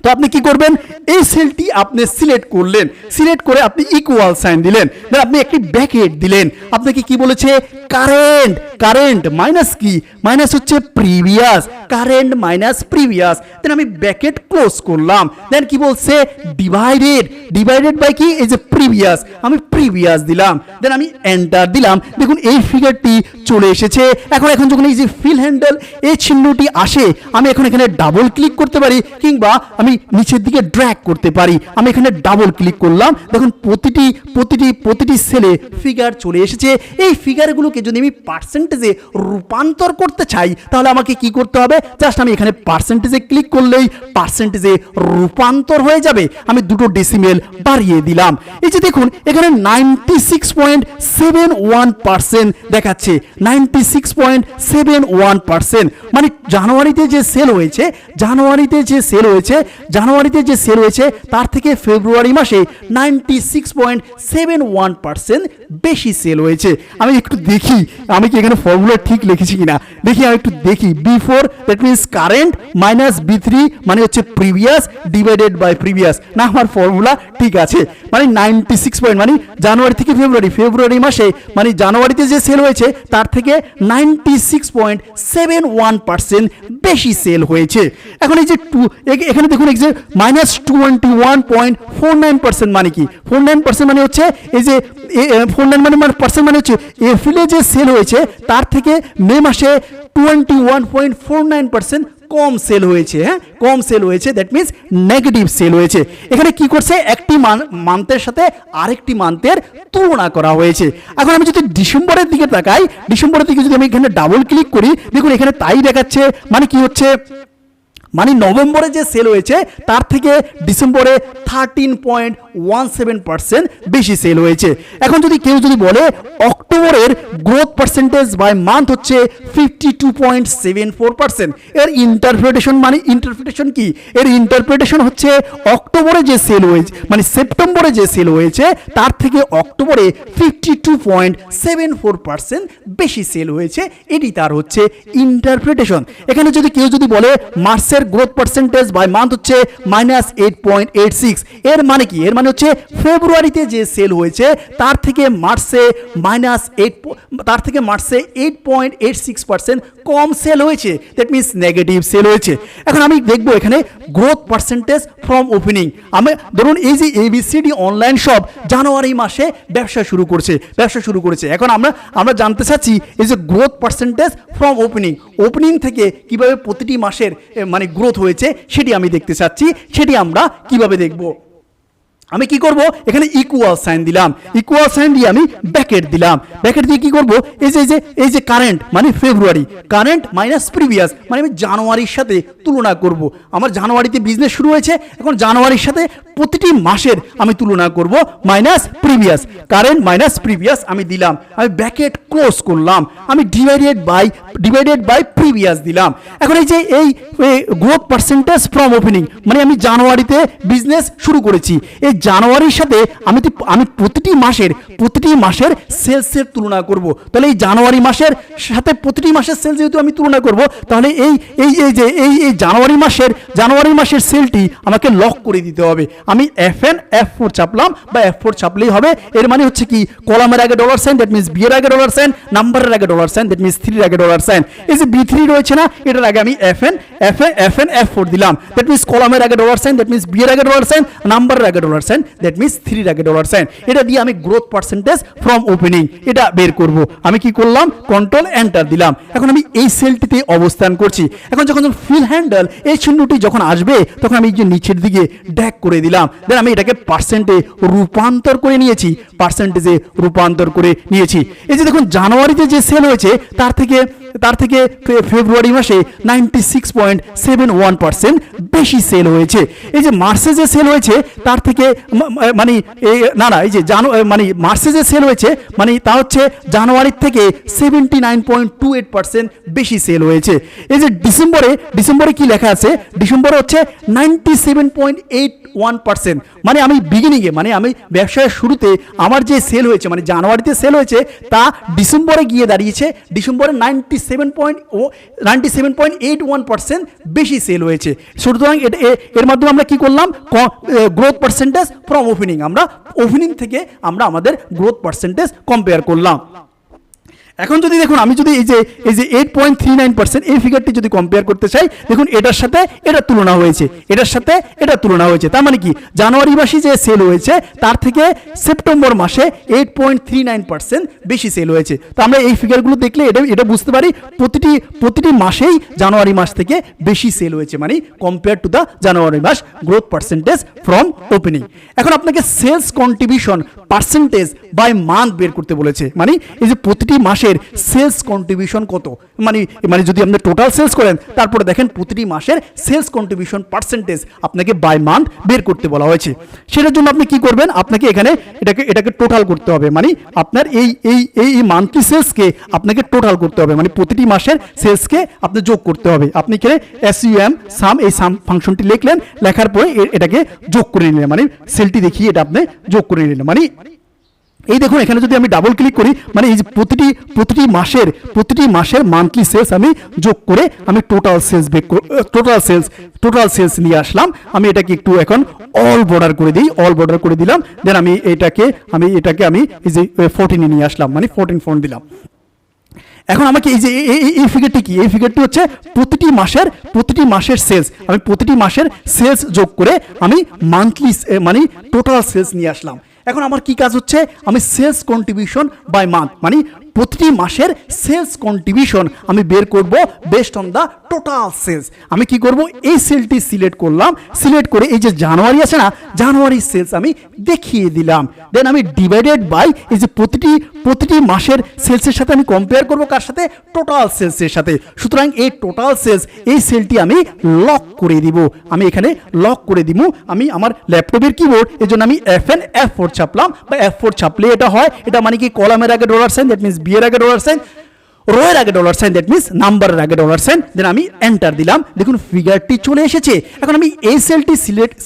তো আপনি কি করবেন, এই সেলটি আপনি সিলেক্ট করলেন, সিলেক্ট করে আপনি ইকুয়াল সাইন দিলেন, দেন আপনি একটি ব্র্যাকেট দিলেন। আপনাকে কি বলেছে, কারেন্ট মাইনাস কি, মাইনাস হচ্ছে previous, current minus previous, then আমি ব্র্যাকেট ক্লোজ করলাম। দেন কি বলছে, ডিভাইডেড বাই কি, এই যে প্রিভিয়াস, আমি প্রিভিয়াস দিলাম, দেন আমি এন্টার দিলাম। দেখুন এই ফিগারটি চলে এসেছে। এখন যখন এই যে ফিল হ্যান্ডেল এই চিহ্নটি আসে, আমি এখন এখানে ডাবল ক্লিক করতে পারি কিংবা আমি নিচের দিকে ড্র্যাগ করতে পারি। আমি এখানে ডাবল ক্লিক করলাম, দেখুন প্রতিটি সেলে ফিগার চলে এসেছে। এই ফিগারগুলোকে যদি আমি পার্সেন্টেজে রূপান্তর করতে চাই তাহলে আমাকে কি করতে হবে, জাস্ট আমি এখানে পার্সেন্টেজে ক্লিক করলেই পার্সেন্টেজে রূপান্তর হয়ে যাবে। আমি দুটো ডেসিমেল বাড়িয়ে দিলাম। এই যে দেখুন এখানে 96.71% দেখাচ্ছে, 96.71%, মানে জানুয়ারিতে যে সেল হয়েছে তার থেকে ফেব্রুয়ারি মাসে 96.71% বেশি সেল হয়েছে। আমি একটু দেখি আমি কি এখানে ফর্মুলা ঠিক লিখেছি কিনা, দেখি আমি একটু দেখি। B4 that means current minus B3 মানে হচ্ছে প্রিভিয়াস ডিভাইডেড বাই প্রিভিয়াস, না আমার ফর্মুলা ঠিক আছে। মানে 96 মানে জানুয়ারি থেকে ফেব্রুয়ারি মাসে মানে জানুয়ারিতে যে সেল হয়েছে তার থেকে 96.71% বেশি সেল হয়েছে। এখন এই যে এখানে দেখুন এই যে -21.49% মানে কি, 49% মানে হচ্ছে এই যে 49% মানে হচ্ছে এপ্রিলে যে সেল হয়েছে তার থেকে মে মাসে 21.49% কম সেল হয়েছে। হ্যাঁ, কম সেল হয়েছে, দ্যাট মিনস নেগেটিভ সেল হয়েছে। এখানে কি করছে, একটি মান্থের সাথে আরেকটি মান্থের তুলনা করা হয়েছে। এখন আমি যদি ডিসেম্বরের দিকে তাকাই, ডিসেম্বরের দিকে যদি আমি এখানে ডাবল ক্লিক করি, দেখুন এখানে তাই দেখাচ্ছে। মানে কি হচ্ছে, মানে নভেম্বরে যে সেল হয়েছে তার থেকে ডিসেম্বরে 13.17% বেশি সেল হয়েছে। এখন যদি কেউ বলে অক্টোবরের গ্রোথ পার্সেন্টেজ বাই মান্থ হচ্ছে 52.74%, এর ইন্টারপ্রিটেশন কি, এর ইন্টারপ্রিটেশন হচ্ছে অক্টোবরে যে সেল হয়েছে মানে সেপ্টেম্বরে যে সেল হয়েছে তার থেকে অক্টোবরে 52.74% বেশি সেল হয়েছে, এটি তার হচ্ছে ইন্টারপ্রিটেশন। এখানে যদি কেউ বলে মার্চের গ্রোথ পার্সেন্টেজ বাই মান্থ হচ্ছে -8.86, এর মানে কি, এর মানে হচ্ছে ফেব্রুয়ারিতে যে সেল হয়েছে তার থেকে মার্চে 8.86% কম সেল হয়েছে, দ্যাট মিনস নেগেটিভ সেল হয়েছে। এখন আমি দেখবো এখানে গ্রোথ পার্সেন্টেজ ফ্রম ওপেনিং। আমি ধরুন এই যে ABCD অনলাইন শপ জানুয়ারি মাসে ব্যবসা শুরু করেছে। এখন আমরা জানতে চাচ্ছি এই যে গ্রোথ পার্সেন্টেজ ফ্রম ওপেনিং থেকে কিভাবে প্রতিটি মাসের মানে গ্রোথ হয়েছে সেটি আমি দেখতে চাচ্ছি। সেটি আমরা কিভাবে দেখব, আমি কি করব, এখানে ইকুয়াল সাইন দিলাম, ইকুয়াল সাইন দিয়ে আমি ব্র্যাকেট দিলাম, ব্র্যাকেট দিয়ে কি করব, এই যে কারেন্ট মানে ফেব্রুয়ারি, কারেন্ট মাইনাস প্রিভিয়াস মানে আমি জানুয়ারির সাথে তুলনা করব। আমার জানুয়ারিতে বিজনেস শুরু হয়েছে, এখন জানুয়ারির সাথে প্রতিটি মাসের আমি তুলনা করব, minus previous, current minus previous আমি দিলাম, আমি ব্র্যাকেট ক্লোজ করলাম, আমি ডিভাইডেড বাই প্রিভিয়াস দিলাম। এখন এই যে এই গ্রোথ পার্সেন্টেজ ফ্রম ওপেনিং মানে আমি জানুয়ারিতে বিজনেস শুরু করেছি, এই জানুয়ারির সাথে আমি প্রতিটি মাসের সেলসের তুলনা করব। তাহলে এই জানুয়ারি মাসের সাথে প্রতিটি মাসের সেল যেহেতু আমি তুলনা করব, তাহলে এই জানুয়ারি মাসের সেলটি আমাকে লক করে দিতে হবে। আমি F4 চাপলাম বা F4 চাপলেই হবে। এর মানে হচ্ছে কি, কলামের আগে dollar sign, that means B এর আগে ডলার সাইন, নাম্বারের আগে ডলার সাইন, দ্যাট মিনস 3 এর আগে ডলার সাইন। এই যে B3 রয়েছে না, এটার আগে আমি F4 দিলাম, দ্যাট মিনস কলামের আগে dollar sign, that means B এর আগে ডলার সাইন, নাম্বারের আগে ডলার সাইন, দ্যাট মিনস 3 এর আগে ডলার সাইন। এটা দিয়ে আমি গ্রোথ পার্সেন্টেজ ফ্রম ওপেনিং এটা বের করব। আমি কি করলাম, কন্ট্রোল এন্টার দিলাম। এখন আমি এই সেলটিতে অবস্থান করছি। এখন যখন ফিল হ্যান্ডেল এই চিহ্নটি যখন আসবে, তখন আমি যে নিচের দিকে ড্র্যাগ করে দিলাম, দেন আমি এটাকে পার্সেন্টে রূপান্তর করে নিয়েছি, এই যে দেখুন জানুয়ারিতে যে সেল হয়েছে তার থেকে ফেব্রুয়ারি মাসে 96.71% বেশি সেল হয়েছে। এই যে মার্চে যে সেল হয়েছে তার থেকে মার্চে যে সেল হয়েছে তা হচ্ছে জানুয়ারির থেকে 79.28% বেশি সেল হয়েছে। এই যে ডিসেম্বরে কি লেখা আছে, ডিসেম্বরে হচ্ছে 97.81%। আমি বিগিনিংয়ে আমি ব্যবসায়ের শুরুতে আমার যে সেল হয়েছে জানুয়ারিতে সেল হয়েছে তা ডিসেম্বরে গিয়ে দাঁড়িয়েছে, ডিসেম্বরে 97.81% বেশি সেল হয়েছে। সুতরাং এর মাধ্যমে আমরা কি করলাম, গ্রোথ পার্সেন্টেজ ফ্রম ওপেনিং, আমরা ওপেনিং থেকে আমরা আমাদের গ্রোথ পার্সেন্টেজ কম্পেয়ার করলাম। এখন যদি দেখুন, আমি যদি এই যে 8.39% এই ফিগারটি যদি কম্পেয়ার করতে চাই, দেখুন এটার সাথে এটা তুলনা হয়েছে, তার মানে কি জানুয়ারি মাসে যে সেল হয়েছে তার থেকে সেপ্টেম্বর মাসে 8.39% বেশি সেল হয়েছে। তো আমরা এই ফিগারগুলো দেখলে এটা বুঝতে পারি প্রতিটি মাসেই জানুয়ারি মাস থেকে বেশি সেল হয়েছে, কম্পেয়ার টু দ্য জানুয়ারি মাস গ্রোথ পার্সেন্টেজ ফ্রম ওপেনিং। এখন আপনাকে sales contribution percentage by month বের করতে বলেছে, এই যে প্রতিটি মাসের সেলস কন্ট্রিবিউশন কত, যদি আপনি টোটাল সেলস করেন, তারপরে দেখেন প্রতিটি মাসের সেলস কন্ট্রিবিউশন পার্সেন্টেজ আপনাকে বাই মান্থ বের করতে বলা হয়েছে। সেটার জন্য আপনি কি করবেন, আপনাকে এখানে এটাকে টোটাল করতে হবে, আপনার এই মান্থলি সেলসকে আপনাকে টোটাল করতে হবে, প্রতিটি মাসের সেলসকে আপনি যোগ করতে হবে। আপনি এখানে SUM এই সাম ফাংশনটি লিখলেন, লেখার পরে এটাকে যোগ করে নিলেন, সেলটি দেখিয়ে এটা আপনি যোগ করে নিলেন। এই দেখুন এখানে যদি আমি ডাবল ক্লিক করি, এই যে প্রতিটি মাসের মান্থলি সেলস আমি যোগ করে আমি টোটাল সেলস নিয়ে আসলাম। আমি এটাকে একটু এখন অল বর্ডার করে দিলাম, দেন আমি এটাকে এই যে 14 নিয়ে আসলাম, 14 ফন্ট দিলাম। এখন আমাকে এই যে এই ফিগারটি কি, এই ফিগারটি হচ্ছে প্রতিটি মাসের সেলস, আমি প্রতিটি মাসের সেলস যোগ করে আমি মান্থলি টোটাল সেলস নিয়ে আসলাম। এখন আমার কি কাজ হচ্ছে, আমি সেলস কন্ট্রিবিউশন বাই মান্থ প্রতিটি মাসের সেলস কন্ট্রিবিউশন আমি বের করব best on the total sales. আমি কি করব, এই সেলটি সিলেক্ট করলাম, সিলেক্ট করে এই যে জানুয়ারি আছে না, জানুয়ারি সেলস আমি দেখিয়ে দিলাম। দেন আমি ডিভাইডেড বাই এই যে প্রতিটি মাসের সেলসের সাথে আমি কম্পেয়ার করব কার সাথে, টোটাল সেলসের সাথে। সুতরাং এই টোটাল সেলস এই সেলটি আমি লক করে দিব, আমি এখানে লক করে দিব। আমি আমার ল্যাপটপের কিবোর্ড, এই জন্য আমি F4 চাপলাম, বা F4 চাপলে এটা হয়, এটা কি কলামের আগে dollar sign, that means B এর আগে ডলার সাইন, রো এর আগে ডলার সাইন, দ্যাট মিনস নাম্বারের আগে ডলার সাইন, দেন আমি এন্টার দিলাম। দেখুন ফিগারটি চলে এসেছে। এখন আমি এই সেলটি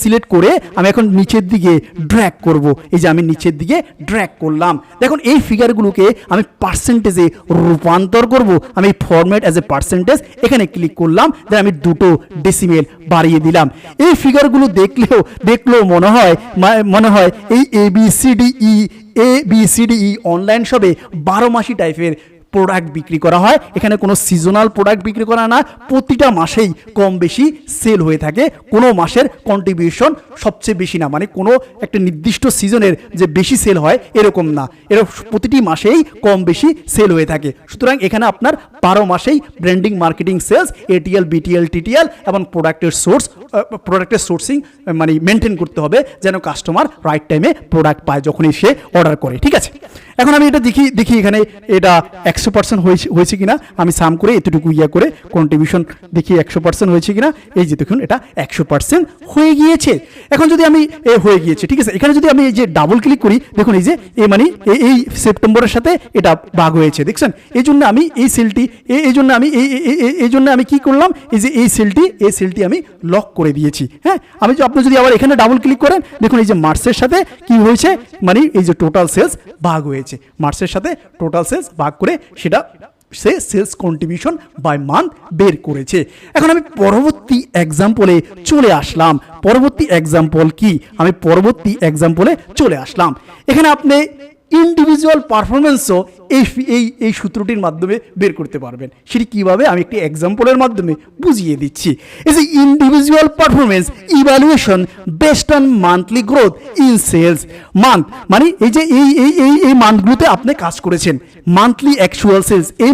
সিলেক্ট করে আমি এখন নিচের দিকে ড্র্যাগ করব। এই যে আমি নিচের দিকে ড্র্যাগ করলাম, দেখুন এই ফিগারগুলোকে আমি পার্সেন্টেজে রূপান্তর করব। আমি ফরম্যাট অ্যাজ এ পার্সেন্টেজ এখানে ক্লিক করলাম, দেন আমি 2 ডেসিমেল বাড়িয়ে দিলাম। এই ফিগারগুলো দেখলেও মনে হয় এই ABCDE অনলাইন শপে 12 মাসি টাইপের প্রোডাক্ট বিক্রি করা হয়। এখানে কোনো সিজনাল প্রোডাক্ট বিক্রি করা না, প্রতিটা মাসেই কম বেশি সেল হয়ে থাকে, কোনো মাসের কন্ট্রিবিউশন সবচেয়ে বেশি না, কোনো একটা নির্দিষ্ট সিজনের যে বেশি সেল হয় এরকম না, প্রতিটি মাসেই কম বেশি সেল হয়ে থাকে। সুতরাং এখানে আপনার 12 মাসেই branding, marketing, sales, ATL, BTL, TTL এবং প্রোডাক্টের সোর্সিং মেনটেন করতে হবে, যেন কাস্টমার রাইট টাইমে প্রোডাক্ট পায় যখনই সে অর্ডার করে। ঠিক আছে, এখন আমি এটা দেখি এখানে এটা 100% হয়েছে কিনা আমি সাম করে এতটুকু ইয়া করে কন্ট্রিবিউশন দেখি 100% হয়েছে কিনা। এই যে দেখুন এটা 100% হয়ে গিয়েছে। এখন যদি আমি হয়ে গিয়েছে, ঠিক আছে, এখানে যদি আমি এই যে ডাবল ক্লিক করি, দেখুন এই যে মানে এই সেপ্টেম্বরের সাথে এটা ভাগ হয়েছে, দেখছেন। এই জন্য আমি এই সেলটি এই জন্য আমি কি করলাম, এই যে এই সেলটি আমি লক করে দিয়েছি। হ্যাঁ, আপনি যদি আবার এখানে ডাবল ক্লিক করেন, দেখুন এই যে মার্চের সাথে কি হয়েছে, মানে এই যে টোটাল সেলস ভাগ হয়েছে, মার্চের সাথে টোটাল সেলস ভাগ করে সেটা সে সেলস কন্ট্রিবিউশন বাই মান্থ বের করেছে। এখন আমি পরবর্তী এক্সাম্পলে চলে আসলাম। পরবর্তী এক্সাম্পল কি, আমি পরবর্তী এক্সাম্পলে চলে আসলাম। এখানে আপনি ইন্ডিভিজুয়াল পারফরমেন্সও এই সূত্রটির মাধ্যমে বের করতে পারবেন। সেটি কীভাবে আমি একটি এক্সাম্পলের মাধ্যমে বুঝিয়ে দিচ্ছি। এই যে individual performance evaluation based on monthly growth in sales month, মানে এই যে এই মান্থগুলোতে আপনি কাজ করেছেন, মান্থলি অ্যাকচুয়াল সেলস, এই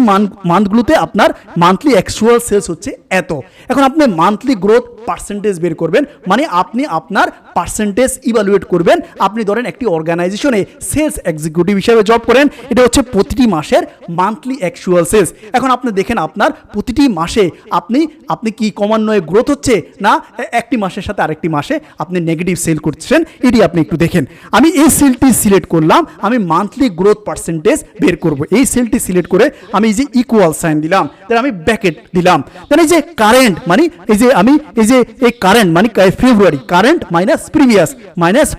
মান্থগুলোতে আপনার মান্থলি অ্যাকচুয়াল সেলস হচ্ছে এত। এখন আপনি মান্থলি গ্রোথ পার্সেন্টেজ বের করবেন, মানে আপনি আপনার পার্সেন্টেজ ইভ্যালুয়েট করবেন। আপনি ধরেন একটি অর্গানাইজেশনে সেলস এক্সিকিউটিভ হিসেবে জব করেন, এটা হচ্ছে প্রতিটি মাসের মান্থলি অ্যাকচুয়াল সেলস। এখন আপনি দেখেন আপনার প্রতিটি মাসে আপনি কি ক্রমান্বয়ে গ্রোথ হচ্ছে না একটি মাসের সাথে আরেকটি মাসে আপনি নেগেটিভ সেল করছেন, এটি আপনি একটু দেখেন। আমি এই সেলটি সিলেক্ট করলাম, আমি মান্থলি গ্রোথ পার্সেন্টেজ বের করব। এই সেলটি সিলেক্ট করে আমি এই যে ইকুয়াল সাইন দিলাম, দেন আমি ব্র্যাকেট দিলাম, দেন এই যে কারেন্ট, মানে এই যে আমি এই কারেন্ট মানে ফেব্রুয়ারি, কারেন্ট মাইনাস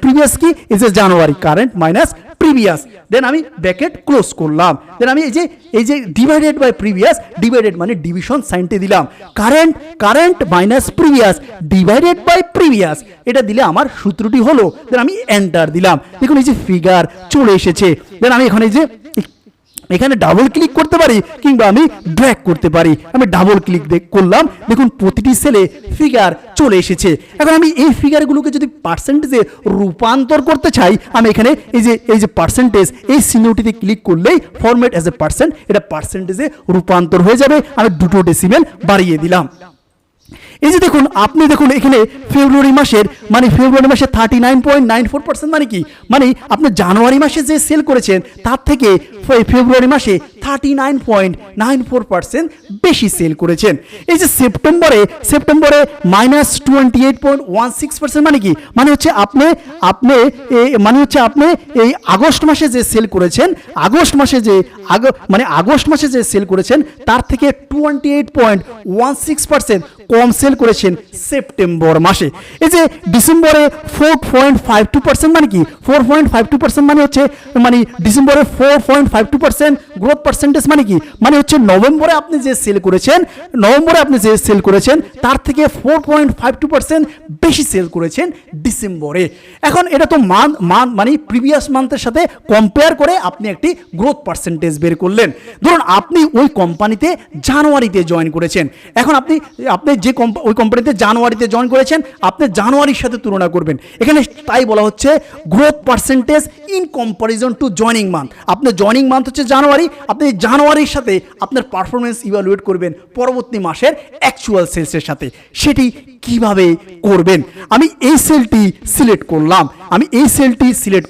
প্রিভিয়াস কি এই যে January, current minus previous, then আমি ব্র্যাকেট ক্লোজ করলাম, দেন আমি এই যে ডিভাইডেড বাই প্রিভিয়াস, ডিভাইডেড মানে ডিভিশন সাইনটি দিলাম, current minus previous divided by previous, এটা দিলে আমার সূত্রটি হলো। দেন আমি এন্টার দিলাম, দেখুন এই যে ফিগার চলে এসেছে। দেন আমি এখানে ডাবল ক্লিক করতে পারি কিংবা আমি ড্র্যাগ করতে পারি। আমি ডাবল ক্লিক করলাম, দেখুন প্রতিটি সেলে ফিগার চলে এসেছে। এখন আমি এই ফিগারগুলোকে যদি পার্সেন্টেজে রূপান্তর করতে চাই, আমি এখানে এই যে পার্সেন্টেজ এই চিহ্নটিতে ক্লিক করলেই ফরম্যাট অ্যাজ এ পার্সেন্ট, এটা পার্সেন্টেজে রূপান্তর হয়ে যাবে। আমি 2 ডেসিমেল বাড়িয়ে দিলাম। এই যে দেখুন, আপনি দেখুন এখানে ফেব্রুয়ারি মাসে 39.94%, মানে কি, মানে আপনি জানুয়ারি মাসে যে সেল করেছেন তার থেকে ফেব্রুয়ারি মাসে 39.94% বেশি সেল করেছেন। এই যে সেপ্টেম্বরে -28.16%, মানে কি, মানে হচ্ছে আপনি এই আগস্ট মাসে যে সেল করেছেন, আগস্ট মাসে যে সেল করেছেন তার থেকে 28.16% কম সেল করেছেন সেপ্টেম্বর মাসে। এই যে ডিসেম্বরে 4.52%, মানে কি 4.52%, মানে হচ্ছে মানে ডিসেম্বরে 4.52% গ্রোথ পার্সেন্টেজ, মানে কি, মানে হচ্ছে নভেম্বরে আপনি যে সেল করেছেন তার থেকে 4.52% বেশি সেল করেছেন ডিসেম্বরে। এখন এটা তো মানে প্রিভিয়াস মান্থের সাথে কম্পেয়ার করে আপনি একটি গ্রোথ পার্সেন্টেজ বের করলেন। ধরুন আপনি ওই কোম্পানিতে জানুয়ারিতে জয়েন করেছেন, এখন আপনি যে ওই কোম্পানিতে জানুয়ারিতে জয়েন করেছেন, আপনি জানুয়ারির সাথে তুলনা করবেন। এখানে তাই বলা হচ্ছে growth percentage in comparison to joining month. আপনার জয়নিং মান্থ হচ্ছে জানুয়ারি, আপনি জানুয়ারির সাথে আপনার পারফরমেন্স ইভ্যালুয়েট করবেন পরবর্তী মাসের অ্যাকচুয়াল সেলসের সাথে। সেটি কিভাবে করবেন, আমি এই সেলটি সিলেক্ট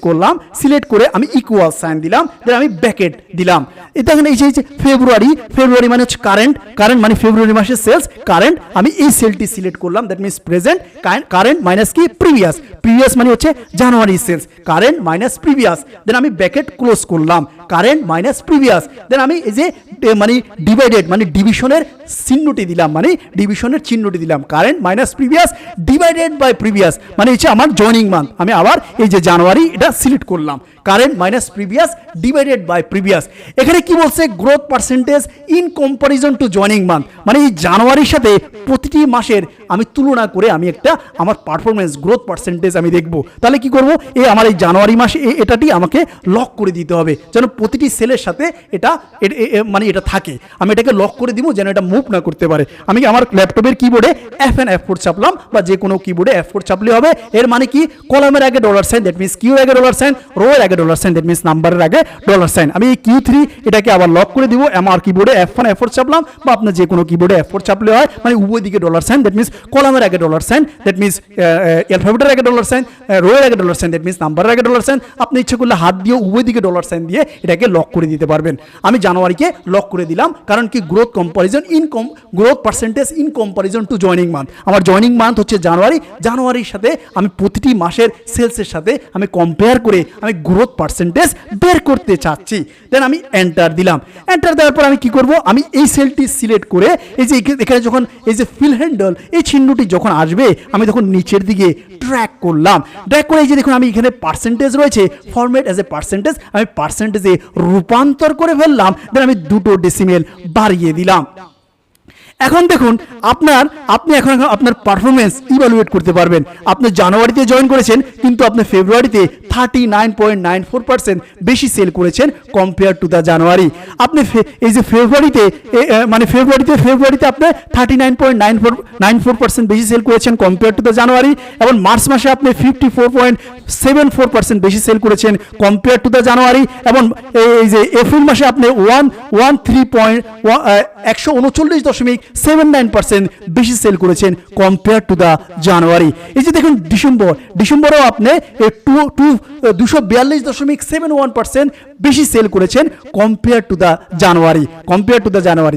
করলাম, সিলেক্ট করে আমি ইকুয়াল সাইন দিলাম, দেন আমি ব্র্যাকেট দিলাম। দেখেন এই যে ফেব্রুয়ারি মানে হচ্ছে কারেন্ট মানে ফেব্রুয়ারি মাসের সেলস, কারেন্ট, আমি এই সেলটি সিলেক্ট করলাম, that means present, current minus কি প্রিভিয়াস মানে হচ্ছে January sales, current minus previous, then আমি ব্র্যাকেট ক্লোজ করলাম, কারেন্ট মাইনাস প্রিভিয়াস, দেন আমি এই যে মানে ডিভাইডেড মানে ডিভিশনের চিহ্নটি দিলাম, current minus previous divided by previous, মানে হচ্ছে আমার জয়নিং মান্থ। আমি আবার এই যে জানুয়ারি এটা সিলেক্ট করলাম, current minus previous divided by previous. এখানে কি বলছে, growth percentage in comparison to joining month, মানে এই জানুয়ারির সাথে প্রতিটি মাসের আমি তুলনা করে আমি একটা আমার পারফরমেন্স গ্রোথ পার্সেন্টেজ আমি দেখব। তাহলে কি করব, আমার এই জানুয়ারি মাসে এটাটি আমাকে লক করে দিতে হবে যেন প্রতিটি সেলের সাথে এটা থাকে। আমি এটাকে লক করে দিব যেন এটা মুভ না করতে পারে। আমি আমার ল্যাপটপের কিবোর্ডে F4 চাপলাম, বা যে কোনো কিবোর্ডে F4 চাপলে হবে। এর মানে কি, কলামের আগে $সাইন, দ্যাট মিনস কিউ আগে $সাইন, রো এর আগে $সাইন, দ্যাট মিনস নাম্বারের আগে $সাইন। আমি এই Q3 এটাকে আবার লক করে দিব। আমার কিবোর্ডে F4 চাপলাম, বা আপনার যে কোনো কিবোর্ডে F4 চাপলে হয়, মানে উভয় দিকে $সাইন, দ্যাট মিনস কলামের আগে $সাইন, দ্যাট মিনস অ্যালফাবেটের আগে $সাইন, রো এর আগে $সাইন, দ্যাট মিনস নাম্বারের আগে $সাইন। আপনি ইচ্ছে করলে হাত দিয়ে উভয় দিকে $সাইন দিয়ে এটাকে লক করে দিতে পারবেন। আমি জানুয়ারিকে লক করে দিলাম, কারণ কি growth comparison growth percentage in comparison to joining month. আমার জয়নিং মান্থ হচ্ছে জানুয়ারির সাথে আমি প্রতিটি মাসের সেলসের সাথে আমি কম্পেয়ার করে আমি গ্রোথ পার্সেন্টেজ বের করতে চাচ্ছি। দেন আমি এন্টার দিলাম। এন্টার দেওয়ার পর আমি কি করব, আমি এই সেলটি সিলেক্ট করে এই যে এখানে যখন এই যে ফিল হ্যান্ডল এই চিহ্নটি যখন আসবে আমি তখন নিচের দিকে ট্র্যাক করলাম। ট্র্যাক করে এই যে দেখুন আমি এখানে পার্সেন্টেজ রয়েছে, ফরম্যাট অ্যাজ এ পার্সেন্টেজ, আমি পার্সেন্টেজে রূপান্তর করে ফেললাম। দেন আমি 2 ডেসিমেল বাড়িয়ে দিলাম। এখন দেখুন আপনি এখন আপনার পারফরমেন্স ইভ্যালুয়েট করতে পারবেন। আপনি জানুয়ারিতে জয়েন করেছেন, কিন্তু আপনি ফেব্রুয়ারিতে 39.94% বেশি সেল করেছেন কম্পেয়ার টু দ্য জানুয়ারি। আপনি এই যে ফেব্রুয়ারিতে আপনি 39.94% বেশি সেল করেছেন কম্পেয়ার টু দ্য জানুয়ারি, এবং মার্চ মাসে আপনি 54.74% বেশি সেল করেছেন কম্পেয়ার টু দ্য জানুয়ারি, এবং এই যে এপ্রিল মাসে আপনি 139.79% বেশি সেল করেছেন কম্পেয়ার টু দ্য জানুয়ারি। এই যে দেখুন ডিসেম্বরেও আপনি 242.71% বেশি সেল করেছেন কম্পেয়ার টু দ্য জানুয়ারি।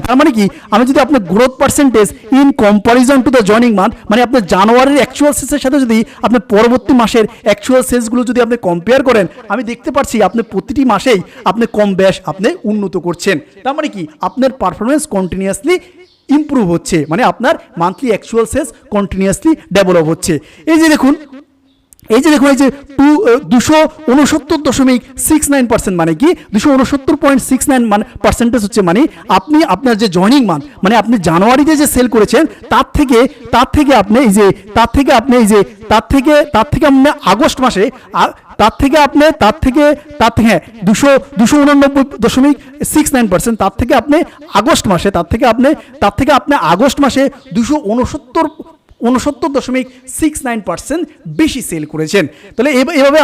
তার মানে কি, আমি যদি আপনার growth percentage in comparison to the joining month, মানে আপনার জানুয়ারির অ্যাকচুয়াল সেলসের সাথে যদি আপনার পরবর্তী মাসের অ্যাকচুয়াল সেলসগুলো যদি আপনি কম্পেয়ার করেন, আমি দেখতে পাচ্ছি আপনি প্রতিটি মাসেই আপনি কম বেশ আপনি উন্নত করছেন। তার মানে কি, আপনার পারফরমেন্স কন্টিনিউয়াসলি ইমপ্রুভ হচ্ছে, মানে আপনার monthly actual sales continuously develop হচ্ছে। এই যে দেখুন এই যে 269.69%, মানে কি 269.69 মানে পার্সেন্টেজ হচ্ছে, মানে আপনি আপনার যে জয়নিং মান্থ, মানে আপনি জানুয়ারিতে যে সেল করেছেন তার থেকে আপনি আগস্ট মাসে 299.69%, তার থেকে আপনি আগস্ট মাসে 269.69% বেশি সেল করেছেন। তাহলে এভাবে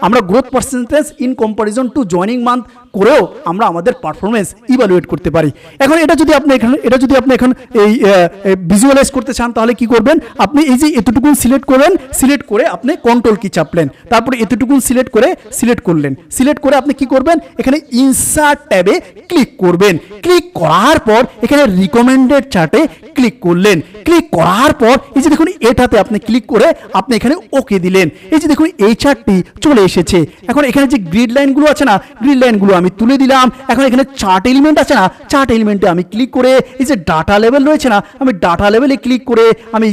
আমরা growth percentage in comparison to joining month করেও আমরা আমাদের পারফরমেন্স ইভ্যালুয়েট করতে পারি। এখন এটা যদি আপনি এখন এই ভিজুয়ালাইজ করতে চান, তাহলে কি করবেন, আপনি এই যে এতটুকুন সিলেক্ট করবেন, সিলেক্ট করে আপনি কন্ট্রোল কি চাপলেন, তারপরে এতটুকুন সিলেক্ট করে আপনি কি করবেন, এখানে ইনসার্ট ট্যাবে ক্লিক করবেন। ক্লিক করার পর এখানে রিকমেন্ডেড চার্টে ক্লিক করলেন। ক্লিক করার পর এই যে দেখুন এটাতে আপনি ক্লিক করে আপনি এখানে ওকে দিলেন। এই যে দেখুন এই চার্টটি চলে এসেছে। এখন এখানে যে গ্রিড লাইনগুলো আছে না, গ্রিড লাইনগুলো আমি তুলে দিলাম। এখন এখানে চার্ট এলিমেন্ট আছে না, চার্ট এলিমেন্টে আমি ক্লিক করে এই যে ডাটা লেভেল রয়েছে না, আমি ডাটা লেভেলে ক্লিক করে আমি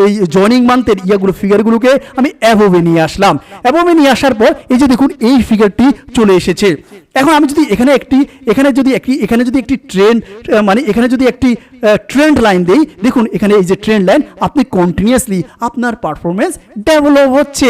এই জয়নিং মান্থের ফিগারগুলোকে আমি অ্যাবোভে নিয়ে আসলাম। অ্যাবোভে নিয়ে আসার পর এই যে দেখুন এই ফিগারটি চলে এসেছে। এখন আমি যদি এখানে যদি একটি ট্রেন্ড লাইন দেই, দেখুন এখানে এই যে ট্রেন্ড লাইন, আপনি কন্টিনিউয়াসলি আপনার পারফরমেন্স ডেভেলপ হচ্ছে,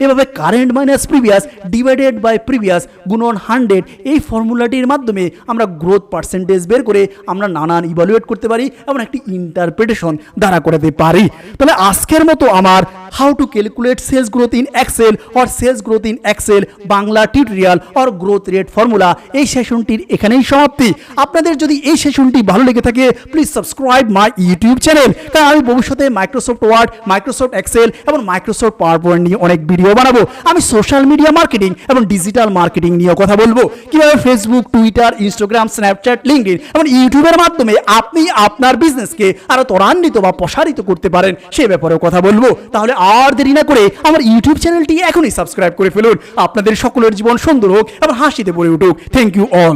এভাবে current minus previous divided by previous গুণন 100, এই ফর্মুলাটির মাধ্যমে আমরা গ্রোথ পার্সেন্টেজ বের করে আমরা নানান ইভালুয়েট করতে পারি এবং একটি ইন্টারপ্রিটেশন দ্বারা করতে পারি। তাহলে আজকের মতো আমার how to calculate sales growth in Excel or sales growth in Excel Bangla tutorial or growth rate formula এই সেশনটির এখানেই সমাপ্তি। আপনাদের যদি এই সেশনটি ভালো লেগে থাকে, please subscribe my YouTube channel, কারণ আমি ভবিষ্যতে মাইক্রোসফট ওয়ার্ড, মাইক্রোসফট এক্সেল এবং মাইক্রোসফট পাওয়ার পয়েন্ট নিয়ে অনেক ভিডিও বানাবো। আমি সোশ্যাল মিডিয়া মার্কেটিং এবং ডিজিটাল মার্কেটিং নিয়ে কথা বলবো, কিভাবে Facebook, Twitter, Instagram, Snapchat, LinkedIn এবং ইউটিউবের মাধ্যমে আপনি আপনার বিজনেসকে আরো ত্বরান্বিত বা প্রসারিত করতে পারেন, সে ব্যাপারেও কথা বলবো। তাহলে আর দেরি না করে আমার ইউটিউব চ্যানেলটি এখনই সাবস্ক্রাইব করে ফেলুন। আপনাদের সকলের জীবন সুন্দর হোক এবং হাসিতে ভরে উঠুক। Thank you all.